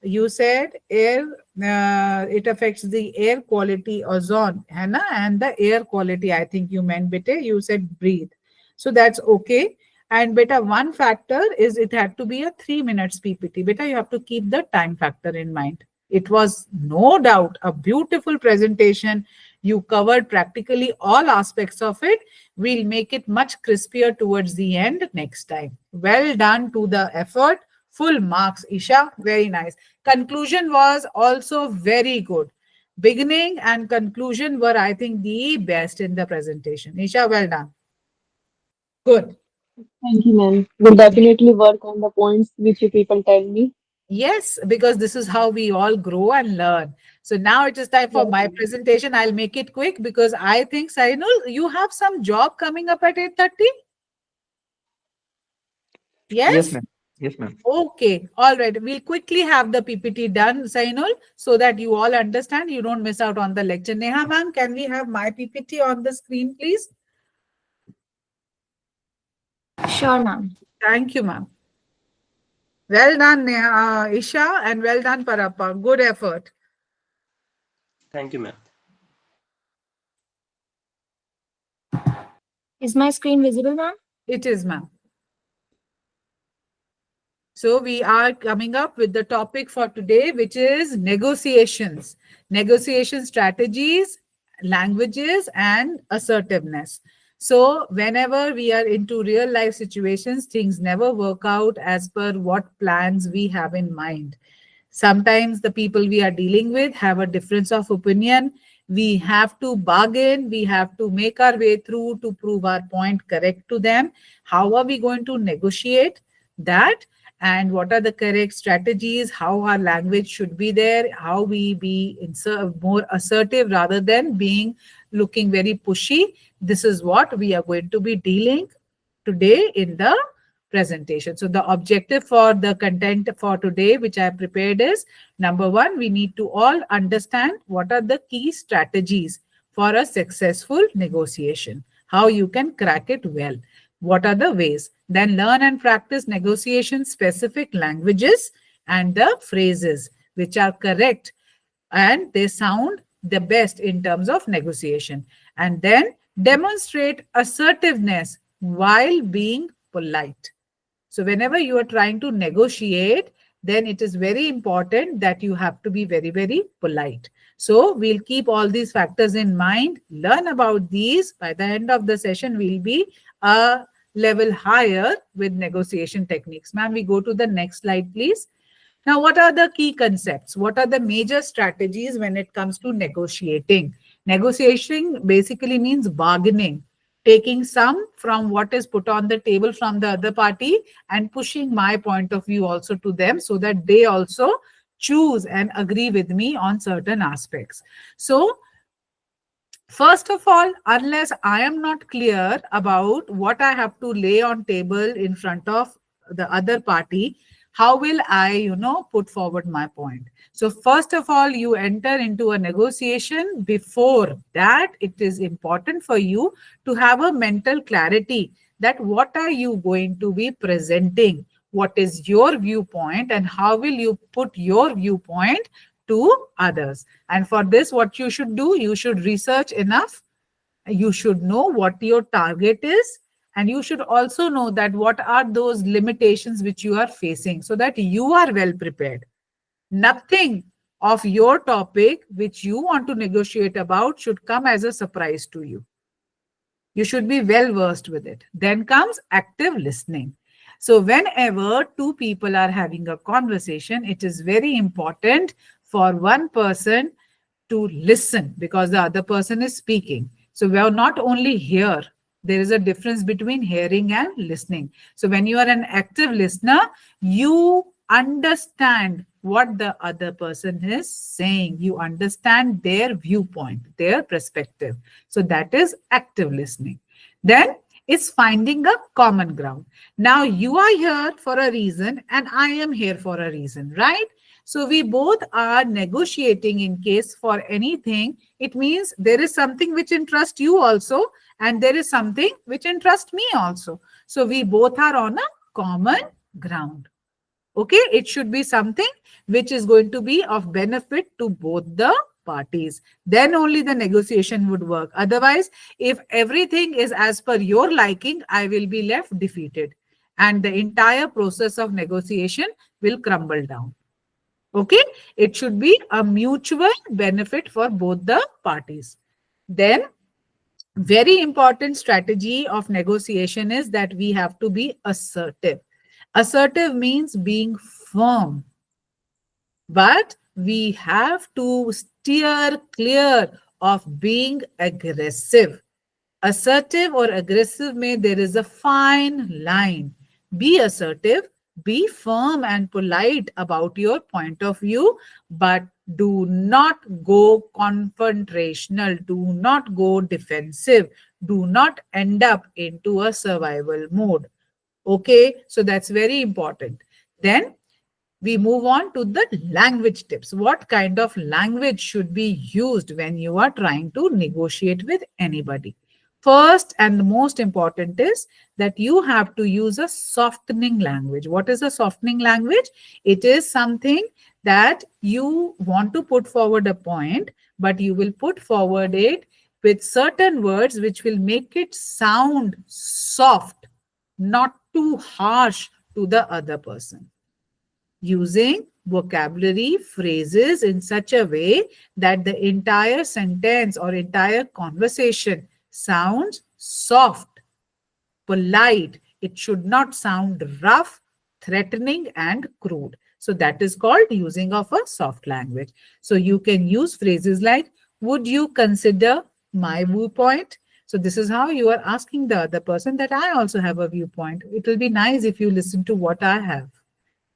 you said air, it affects the air quality ozone, Hannah, and the air quality. I think you meant bete. You said breathe. So that's okay. And beta, one factor is it had to be a 3 minutes PPT. Beta, you have to keep the time factor in mind. It was no doubt a beautiful presentation. You covered practically all aspects of it. We'll make it much crispier towards the end next time. Well done to the effort. Full marks, Isha. Very nice. Conclusion was also very good. Beginning and conclusion were, I think, the best in the presentation. Isha, well done. Good. Thank you, ma'am. Will definitely work on the points which you people tell me. Yes, because this is how we all grow and learn. So now it is time for Yes, my ma'am. presentation. I'll make it quick because I think, Sainul, you have some job coming up at 8:30. Yes, Yes? ma'am. Yes, ma'am. Okay. All right. We'll quickly have the PPT done, Sainul, so that you all understand. You don't miss out on the lecture. Neha, ma'am, can we have my PPT on the screen, please? Sure, ma'am. Thank you, ma'am. Well done, Neha, Isha, and well done, Parappa. Good effort. thank you, ma'am. Is my screen visible, ma'am? It is, ma'am. So we are coming up with the topic for today, which is negotiations, negotiation strategies, languages, and assertiveness. So whenever we are into real life situations, things never work out as per what plans we have in mind. Sometimes the people we are dealing with have a difference of opinion. We have to bargain, we have to make our way through to prove our point correct to them. How are we going to negotiate that? And what are the correct strategies? How our language should be there? How we be more assertive rather than being looking very pushy? This is what we are going to be dealing today in the presentation. So the objective for the content for today, which I prepared is number one, we need to all understand what are the key strategies for a successful negotiation, how you can crack it well. What are the ways? Then learn and practice negotiation specific languages and the phrases which are correct and they sound the best in terms of negotiation. And then demonstrate assertiveness while being polite. So whenever you are trying to negotiate, then it is very important that you have to be very, very polite. So we'll keep all these factors in mind, learn about these. By the end of the session, we'll be a level higher with negotiation techniques. Ma'am, we go to the next slide, please. Now, what are the key concepts? What are the major strategies when it comes to negotiating? Negotiation basically means bargaining, taking some from what is put on the table from the other party and pushing my point of view also to them so that they also choose and agree with me on certain aspects. So, first of all, unless I am not clear about what I have to lay on table in front of the other party, how will I, put forward my point? So first of all, you enter into a negotiation. Before that, it is important for you to have a mental clarity that what are you going to be presenting? What is your viewpoint and how will you put your viewpoint to others? And for this, what you should do, you should research enough. You should know what your target is. And you should also know that what are those limitations which you are facing so that you are well prepared. Nothing of your topic which you want to negotiate about should come as a surprise to you. You should be well versed with it. Then comes active listening. So whenever two people are having a conversation, it is very important for one person to listen because the other person is speaking. So we are not only here, there is a difference between hearing and listening. So when you are an active listener, you understand what the other person is saying. You understand their viewpoint, their perspective. So that is active listening. Then it's finding a common ground. Now you are here for a reason and I am here for a reason, right? So we both are negotiating in case for anything. It means there is something which interests you also and there is something which interests me also. So we both are on a common ground. Okay, it should be something which is going to be of benefit to both the parties. Then only the negotiation would work. Otherwise, if everything is as per your liking, I will be left defeated. And the entire process of negotiation will crumble down. Okay, it should be a mutual benefit for both the parties. Then, very important strategy of negotiation is that we have to be assertive. Assertive means being firm, but we have to steer clear of being aggressive. Assertive or aggressive में there is a fine line. Be assertive, be firm and polite about your point of view, but do not go confrontational, do not go defensive, do not end up into a survival mode. Okay, so that's very important. Then we move on to the language tips. What kind of language should be used when you are trying to negotiate with anybody? First and the most important is that you have to use a softening language. What is a softening language? It is something that you want to put forward a point, but you will put forward it with certain words which will make it sound soft, not too harsh to the other person. Using vocabulary phrases in such a way that the entire sentence or entire conversation sounds soft, polite. It should not sound rough, threatening, and crude. So that is called using of a soft language. So you can use phrases like, would you consider my viewpoint? So this is how you are asking the other person that I also have a viewpoint. It will be nice if you listen to what I have.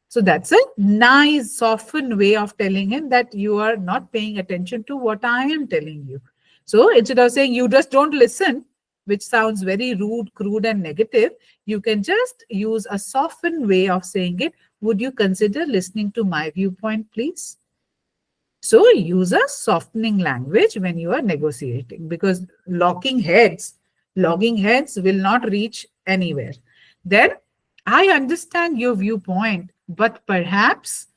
So that's a nice, softened way of telling him that you are not paying attention to what I am telling you. So instead of saying you just don't listen, which sounds very rude, crude, and negative, you can just use a softened way of saying it. Would you consider listening to my viewpoint, please? So use a softening language when you are negotiating, because locking heads Logging heads will not reach anywhere. Then I understand your viewpoint, but perhaps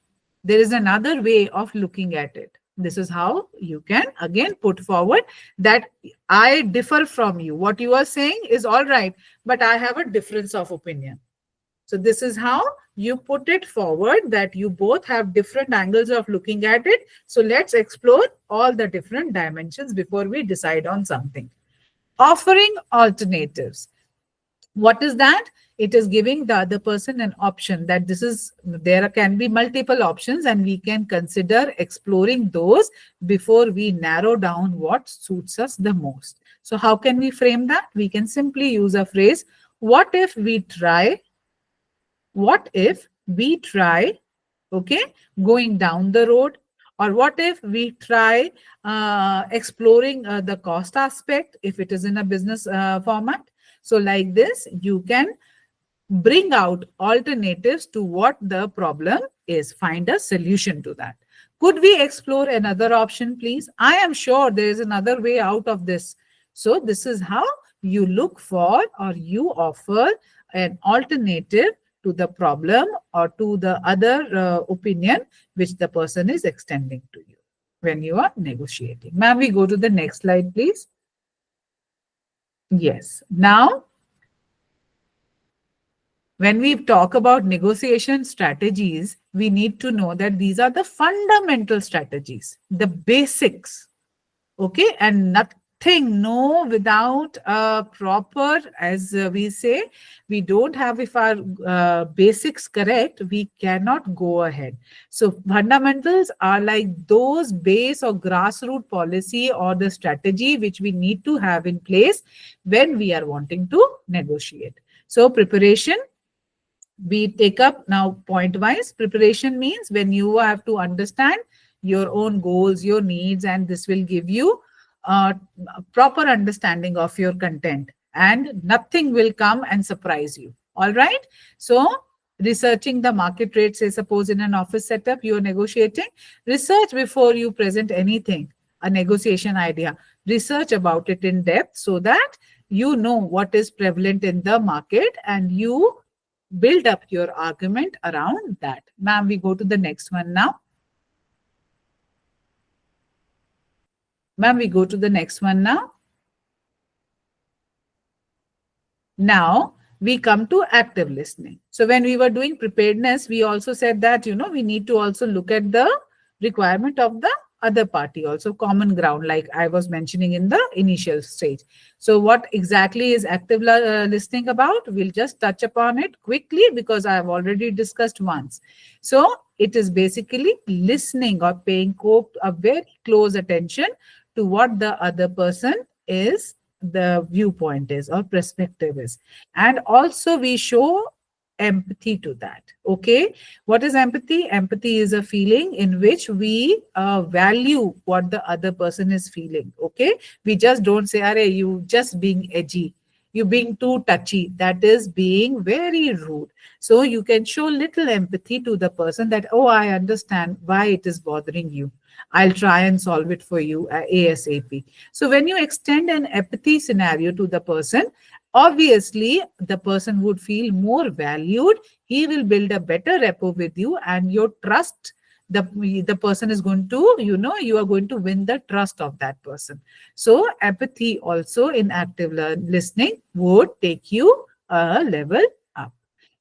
there is another way of looking at it. This is how you can again put forward that I differ from you. What you are saying is all right, but I have a difference of opinion. So this is how you put it forward, that you both have different angles of looking at it. So let's explore all the different dimensions before we decide on something. Offering alternatives. What is that? It is giving the other person an option, that there can be multiple options and we can consider exploring those before we narrow down what suits us the most. So how can we frame that? We can simply use a phrase, what if we try, what if we try, okay, going down the road, or what if we try exploring the cost aspect if it is in a business format. So like this, you can bring out alternatives to what the problem is, find a solution to that. Could we explore another option, please? I am sure there is another way out of this. So this is how you look for or you offer an alternative to the problem or to the other opinion which the person is extending to you when you are negotiating. Ma'am, we go to the next slide, please. Yes. Now, when we talk about negotiation strategies, we need to know that these are the fundamental strategies, the basics, okay? And nothing, no, without a proper, as we say, we don't have, if our basics correct, we cannot go ahead. So fundamentals are like those base or grassroots policy or the strategy which we need to have in place when we are wanting to negotiate. So preparation, we take up now point wise. Preparation means when you have to understand your own goals, your needs, and this will give you a proper understanding of your content, and nothing will come and surprise you. All right. So researching the market rate, say suppose in an office setup you're negotiating, research before you present anything, a negotiation idea, research about it in depth so that you know what is prevalent in the market and you build up your argument around that. Ma'am, we go to the next one now. Ma'am, we go to the next one now. Now, we come to active listening. So when we were doing preparedness, we also said that, we need to also look at the requirement of the other party, also common ground, like I was mentioning in the initial stage. So what exactly is active listening about? We'll just touch upon it quickly because I have already discussed once. So it is basically listening or paying a very close attention to what the other person is, the viewpoint is or perspective is. And also we show empathy to that. Okay. What is empathy? Empathy is a feeling in which we value what the other person is feeling. Okay. We just don't say, "Arey, you just being edgy. You being too touchy." That is being very rude. So you can show little empathy to the person that, "Oh, I understand why it is bothering you. I'll try and solve it for you ASAP." So when you extend an empathy scenario to the person, obviously the person would feel more valued. He will build a better rapport with you, and your trust, the person is going to, you are going to win the trust of that person. So empathy also in active listening would take you a level up.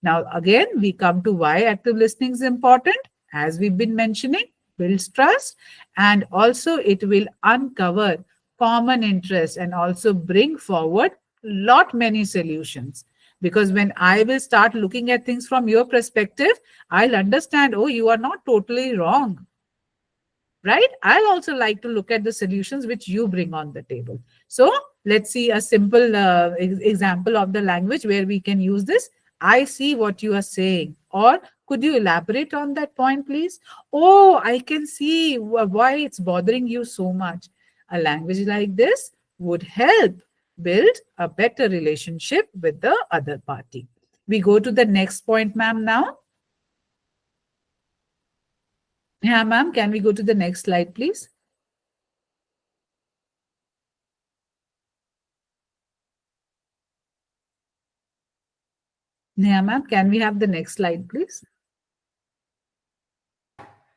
Now again, we come to why active listening is important. As we've been mentioning, builds trust, and also it will uncover common interest and also bring forward lot many solutions. Because when I will start looking at things from your perspective, I'll understand, oh, you are not totally wrong, right? I'll also like to look at the solutions which you bring on the table. So let's see a simple example of the language where we can use this. I see what you are saying. Or could you elaborate on that point, please? Oh, I can see why it's bothering you so much. A language like this would help build a better relationship with the other party. We go to the next point, ma'am, now. Yeah, ma'am, can we go to the next slide, please? Neha ma'am, can we have the next slide, please?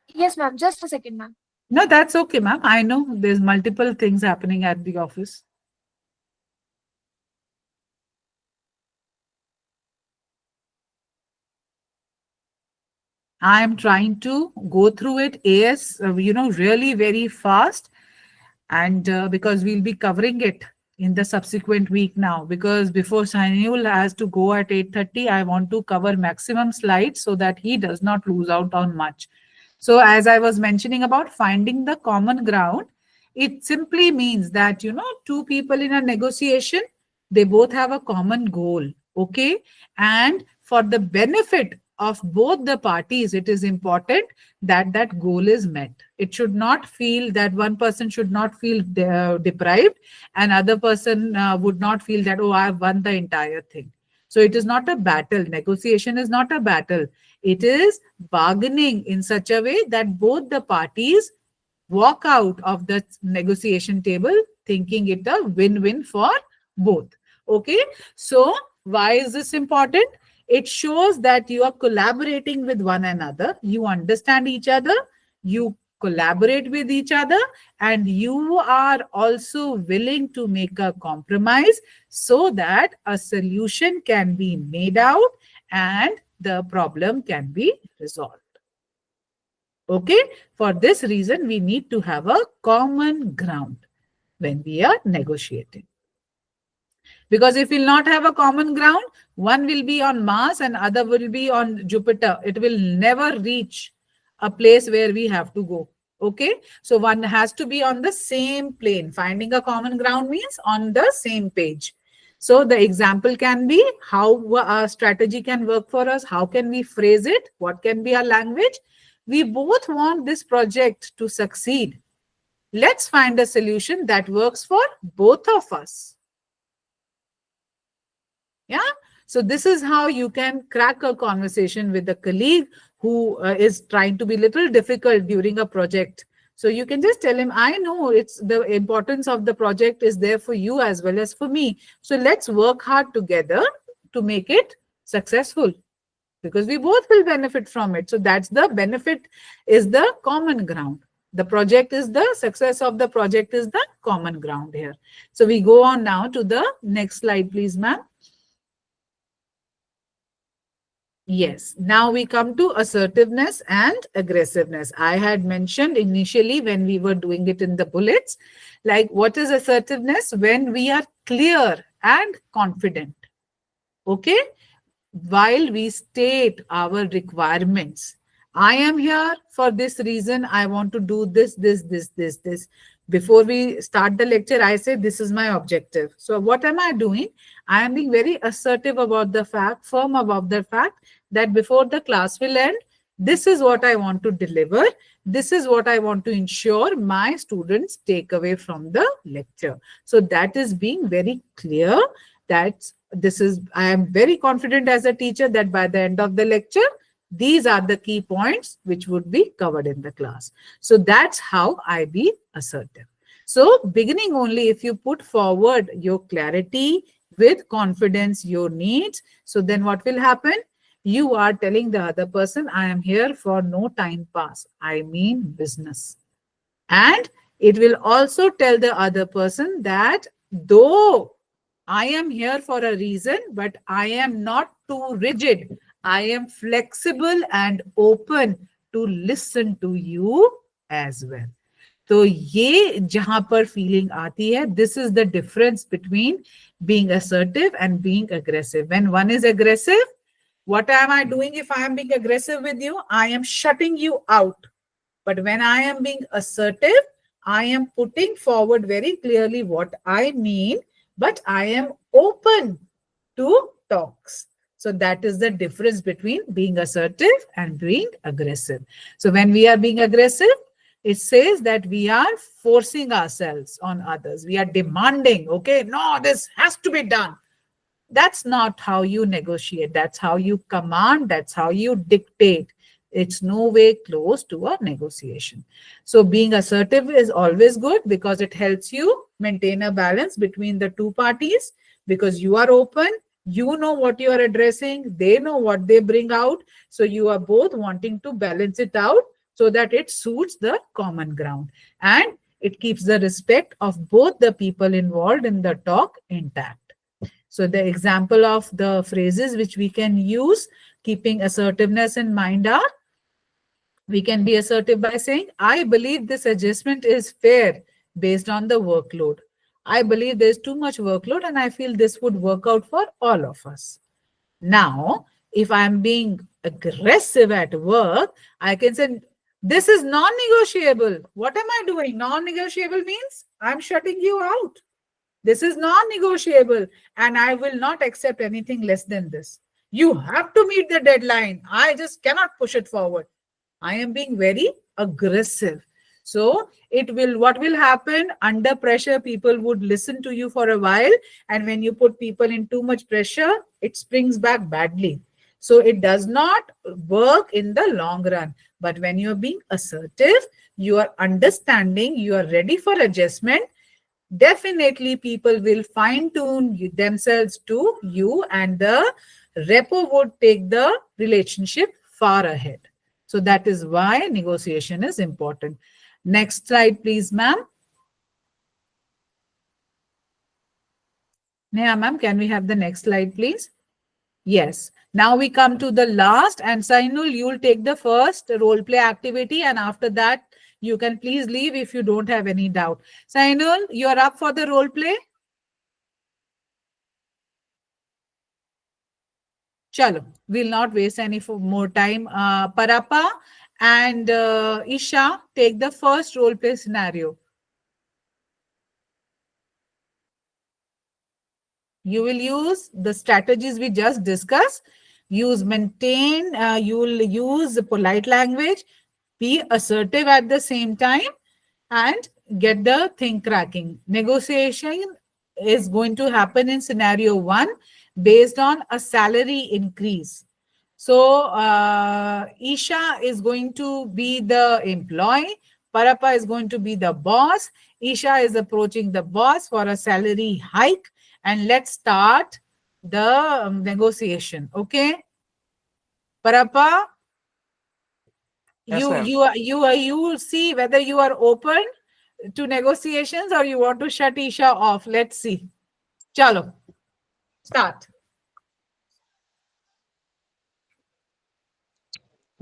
Yes, ma'am. Just a second, ma'am. No, that's okay, ma'am. I know there's multiple things happening at the office. I am trying to go through it really very fast, and because we'll be covering it in the subsequent week now, because before Sanil has to go at 8:30, I want to cover maximum slides so that he does not lose out on much. So as I was mentioning about finding the common ground, it simply means that, two people in a negotiation, they both have a common goal. Okay. And for the benefit of both the parties, it is important that that goal is met. It should not feel that one person should not feel deprived, and other person would not feel that, oh, I've won the entire thing. So it is not a battle. Negotiation is not a battle. It is bargaining in such a way that both the parties walk out of the negotiation table thinking it a win-win for both. Okay. So why is this important? It shows that you are collaborating with one another, you understand each other, you collaborate with each other, and you are also willing to make a compromise so that a solution can be made out and the problem can be resolved. Okay. For this reason, we need to have a common ground when we are negotiating. Because if we'll not have a common ground, one will be on Mars and other will be on Jupiter. It will never reach a place where we have to go. Okay. So one has to be on the same plane. Finding a common ground means on the same page. So the example can be how our strategy can work for us. How can we phrase it? What can be our language? We both want this project to succeed. Let's find a solution that works for both of us. Yeah. So this is how you can crack a conversation with a colleague who is trying to be little difficult during a project. So you can just tell him, I know it's the importance of the project is there for you as well as for me. So let's work hard together to make it successful, because we both will benefit from it. So that's the benefit, is the common ground. The project is the success of the project is the common ground here. So we go on now to the next slide, please, ma'am. Yes, now we come to assertiveness and aggressiveness. I had mentioned initially when we were doing it in the bullets, like what is assertiveness? When we are clear and confident. Okay. While we state our requirements, I am here for this reason. I want to do this, this, this, this, this. Before we start the lecture, I say, this is my objective. So what am I doing? I am being very assertive about the fact, firm about the fact that before the class will end, this is what I want to deliver. This is what I want to ensure my students take away from the lecture. So that is being very clear. That I am very confident as a teacher that by the end of the lecture, these are the key points which would be covered in the class. So that's how I be assertive. So beginning only, if you put forward your clarity with confidence, your needs, so then what will happen? You are telling the other person, I am here for no time pass. I mean business. And it will also tell the other person that though I am here for a reason, but I am not too rigid. I am flexible and open to listen to you as well. तो ये जहां पर feeling आती है, this is the difference between being assertive and being aggressive. When one is aggressive, what am I doing if I am being aggressive with you? I am shutting you out. But when I am being assertive, I am putting forward very clearly what I mean, but I am open to talks. So that is the difference between being assertive and being aggressive. So when we are being aggressive, it says that we are forcing ourselves on others. We are demanding, okay, no, this has to be done. That's not how you negotiate. That's how you command. That's how you dictate. It's no way close to a negotiation. So being assertive is always good because it helps you maintain a balance between the two parties, because you are open You know what you are addressing, they know what they bring out. So you are both wanting to balance it out so that it suits the common ground and it keeps the respect of both the people involved in the talk intact. So the example of the phrases which we can use, keeping assertiveness in mind, are we can be assertive by saying, I believe this adjustment is fair based on the workload. I believe there's too much workload and I feel this would work out for all of us. Now, if I'm being aggressive at work, I can say, this is non negotiable. What am I doing? Non negotiable means I'm shutting you out. This is non negotiable and I will not accept anything less than this. You have to meet the deadline. I just cannot push it forward. I am being very aggressive. So it will, what will happen under pressure, people would listen to you for a while. And when you put people in too much pressure, it springs back badly. So it does not work in the long run. But when you're being assertive, you are understanding, you are ready for adjustment, definitely people will fine tune themselves to you and the repo would take the relationship far ahead. So that is why negotiation is important. Next slide, please, ma'am. Neha, ma'am, can we have the next slide, please? Yes. Now we come to the last, and Sainul, you'll take the first role play activity, and after that, you can please leave if you don't have any doubt. Sainul, you're up for the role play? Chalo, we'll not waste any more time. Parapa and Isha, take the first role play scenario. You will use the strategies we just discussed. Use maintain, you'll use polite language, be assertive at the same time, and get the thing cracking. Negotiation is going to happen in scenario 1 based on a salary increase. So Isha is going to be the employee. Parapa is going to be the boss. Isha is approaching the boss for a salary hike. And let's start the negotiation. Okay, Parapa, Yes, ma'am. you see whether you are open to negotiations or you want to shut Isha off. Let's see. Chalo, start.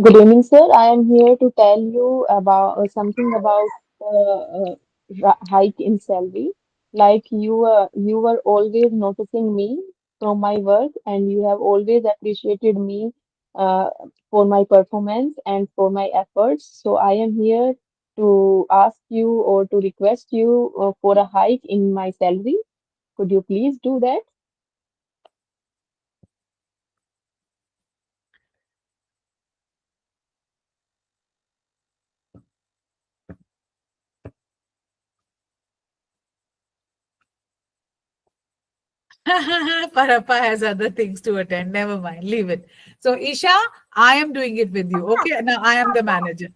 Good evening, sir. I am here to tell you about something about hike in salary. Like you were always noticing me from my work, and you have always appreciated me uh, for my performance and for my efforts. So I am here to ask you or to request you for a hike in my salary. Could you please do that? Parappa has other things to attend. Never mind. Leave it. So, Isha, I am doing it with you. Okay. Now I am the manager.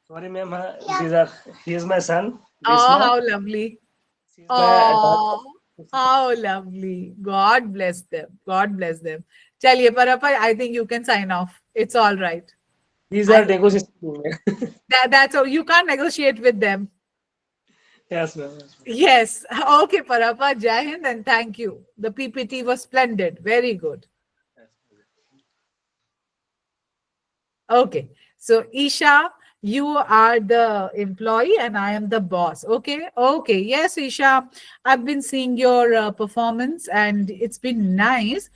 Sorry, ma'am. These are he is my son, Oh, Bhisma. how lovely. She is my daughter. Oh, how lovely. God bless them. God bless them. Chaliye, Parappa, I think you can sign off. It's all right. These are I negotiating. that's all. You can't negotiate with them. Yes, ma'am. Yes, ma'am. Yes. Okay, Parappa, Jai Hind, and thank you. The PPT was splendid. Very good. Okay. So, Isha, you are the employee and I am the boss. Okay. Okay. Yes, Isha, I've been seeing your performance and it's been nice.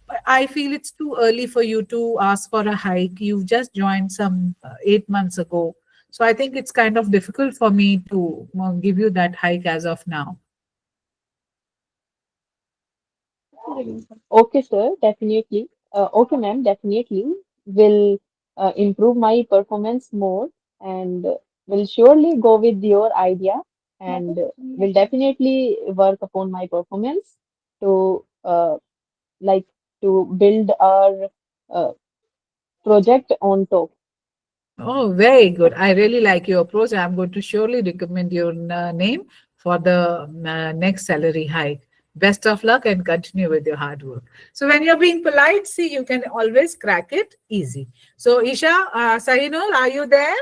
But I feel it's too early for you to ask for a hike. You've just joined some 8 months ago. So, I think it's kind of difficult for me to give you that hike as of now. Okay, sir, definitely. Okay, ma'am, definitely. Will improve my performance more and will surely go with your idea and will definitely work upon my performance to like to build our uh, project on top. Oh, very good. I really like your approach. I'm going to surely recommend your name for the next salary hike. Best of luck and continue with your hard work. So when you're being polite, see, you can always crack it easy. So Isha, Sahinul, are you there?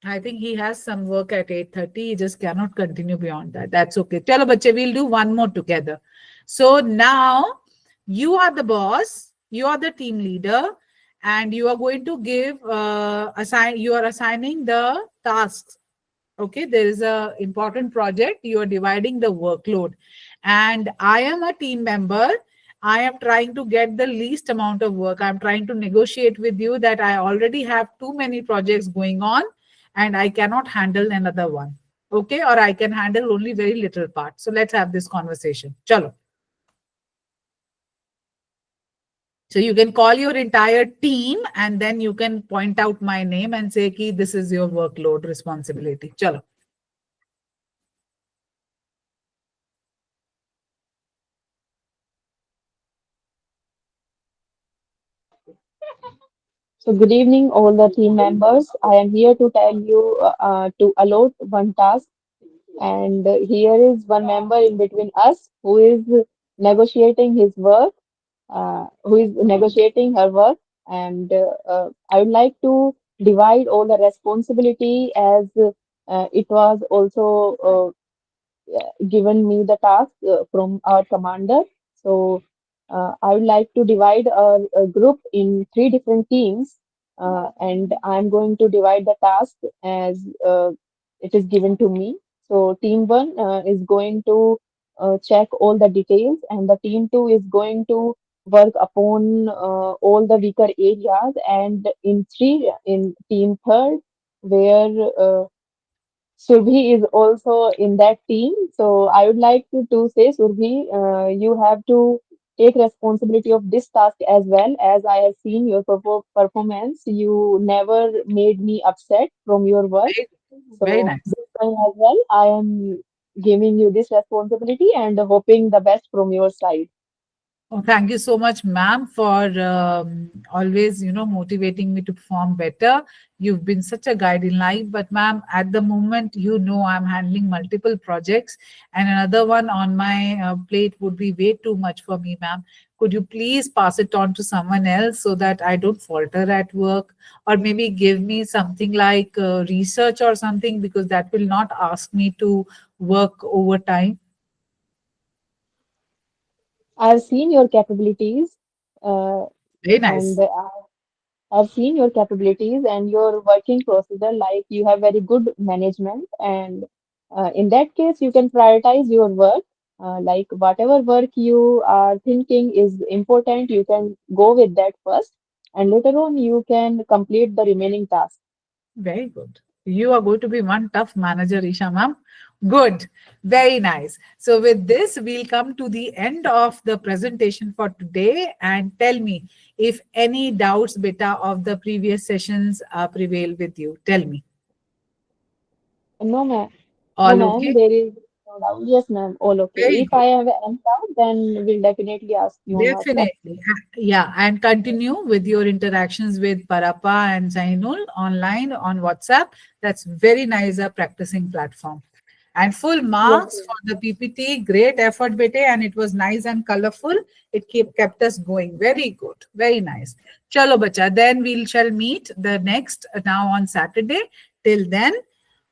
I think he has some work at 8:30. He just cannot continue beyond that. That's okay. Chalo, bache, we'll do one more together. So now you are the boss, you are the team leader, and you are going to you are assigning the tasks. Okay, there is a important project. You are dividing the workload. And I am a team member. I am trying to get the least amount of work. I'm trying to negotiate with you that I already have too many projects going on and I cannot handle another one. Okay, or I can handle only very little part. So let's have this conversation. Chalo. So you can call your entire team and then you can point out my name and say, Ki, this is your workload responsibility. Chalo. So, good evening, all the team members. I am here to tell you to allot one task, and here is one member in between us who is negotiating his work, who is negotiating her work, and I would like to divide all the responsibility as it was also given me the task from our commander. So I would like to divide our group in three different teams, and I'm going to divide the task as it is given to me. So team one is going to check all the details, and the team two is going to work upon all the weaker areas, and in team third, where Surbhi is also in that team. So I would like to say, Surbhi, you have to take responsibility of this task as well. As I have seen your performance, you never made me upset from your work. Very, very So nice. this time as well, I am giving you this responsibility and hoping the best from your side. Oh, thank you so much, ma'am, for always, motivating me to perform better. You've been such a guide in life. But, ma'am, at the moment, I'm handling multiple projects, and another one on my plate would be way too much for me, ma'am. Could you please pass it on to someone else so that I don't falter at work, or maybe give me something like research or something, because that will not ask me to work overtime. I've seen your capabilities, uh, Very and nice. I've seen your capabilities and your working procedure, like you have very good management. And in that case, you can prioritize your work. Like whatever work you are thinking is important, you can go with that first. And later on, you can complete the remaining tasks. Very good. You are going to be one tough manager, Isha ma'am. Good. Very nice. So with this, we'll come to the end of the presentation for today. And tell me if any doubts, beta, of the previous sessions prevail with you. Tell me. No, ma'am. No, All ma'am, okay? there is no doubt. Yes, ma'am, all okay. Very If I good. have any doubt, then we'll definitely ask you on WhatsApp. Definitely. Yeah. And continue with your interactions with Parappa and Zainul online on WhatsApp. That's very nice, a practicing platform. And full Yes, marks for the PPT. Great effort, Bete. And it was nice and colorful. It kept us going. Very good. Very nice. Chalo, bacha. Then we shall meet the next now on Saturday. Till then,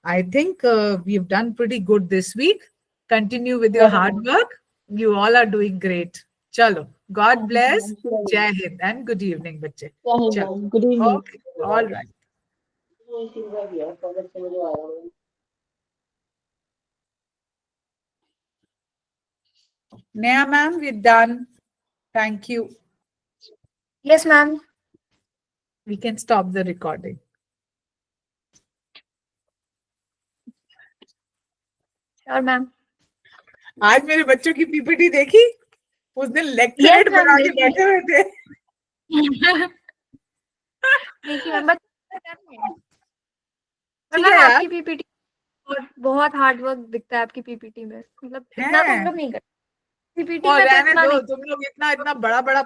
I think we've done pretty good this week. Continue with your yes, hard ma'am. work. You all are doing great. Chalo. God Thank you, bless. ma'am. Sure. Jai Hind and good evening, bache. Thank you, Chalo. ma'am. Good evening. Okay. All right. Neha ma'am, we're done. Thank you. Yes, ma'am. We can stop the recording. Sure, ma'am. आज मेरे बच्चों की PPT देखी उस दिन Yes, lecturette ma'am. बना के देखिए बैठे हुए थे देखिए मैम, बट कर रहे हैं। पर ठीक मैम है यार आपकी पीपीटी बहुत बहुत हार्ड वर्क दिखता है आपकी पीपीटी में, मतलब इतना तो हम है लोग नहीं करते पीपीटी और में, तो रहने इतना दो नहीं। तुम लोग इतना इतना बड़ा बड़ा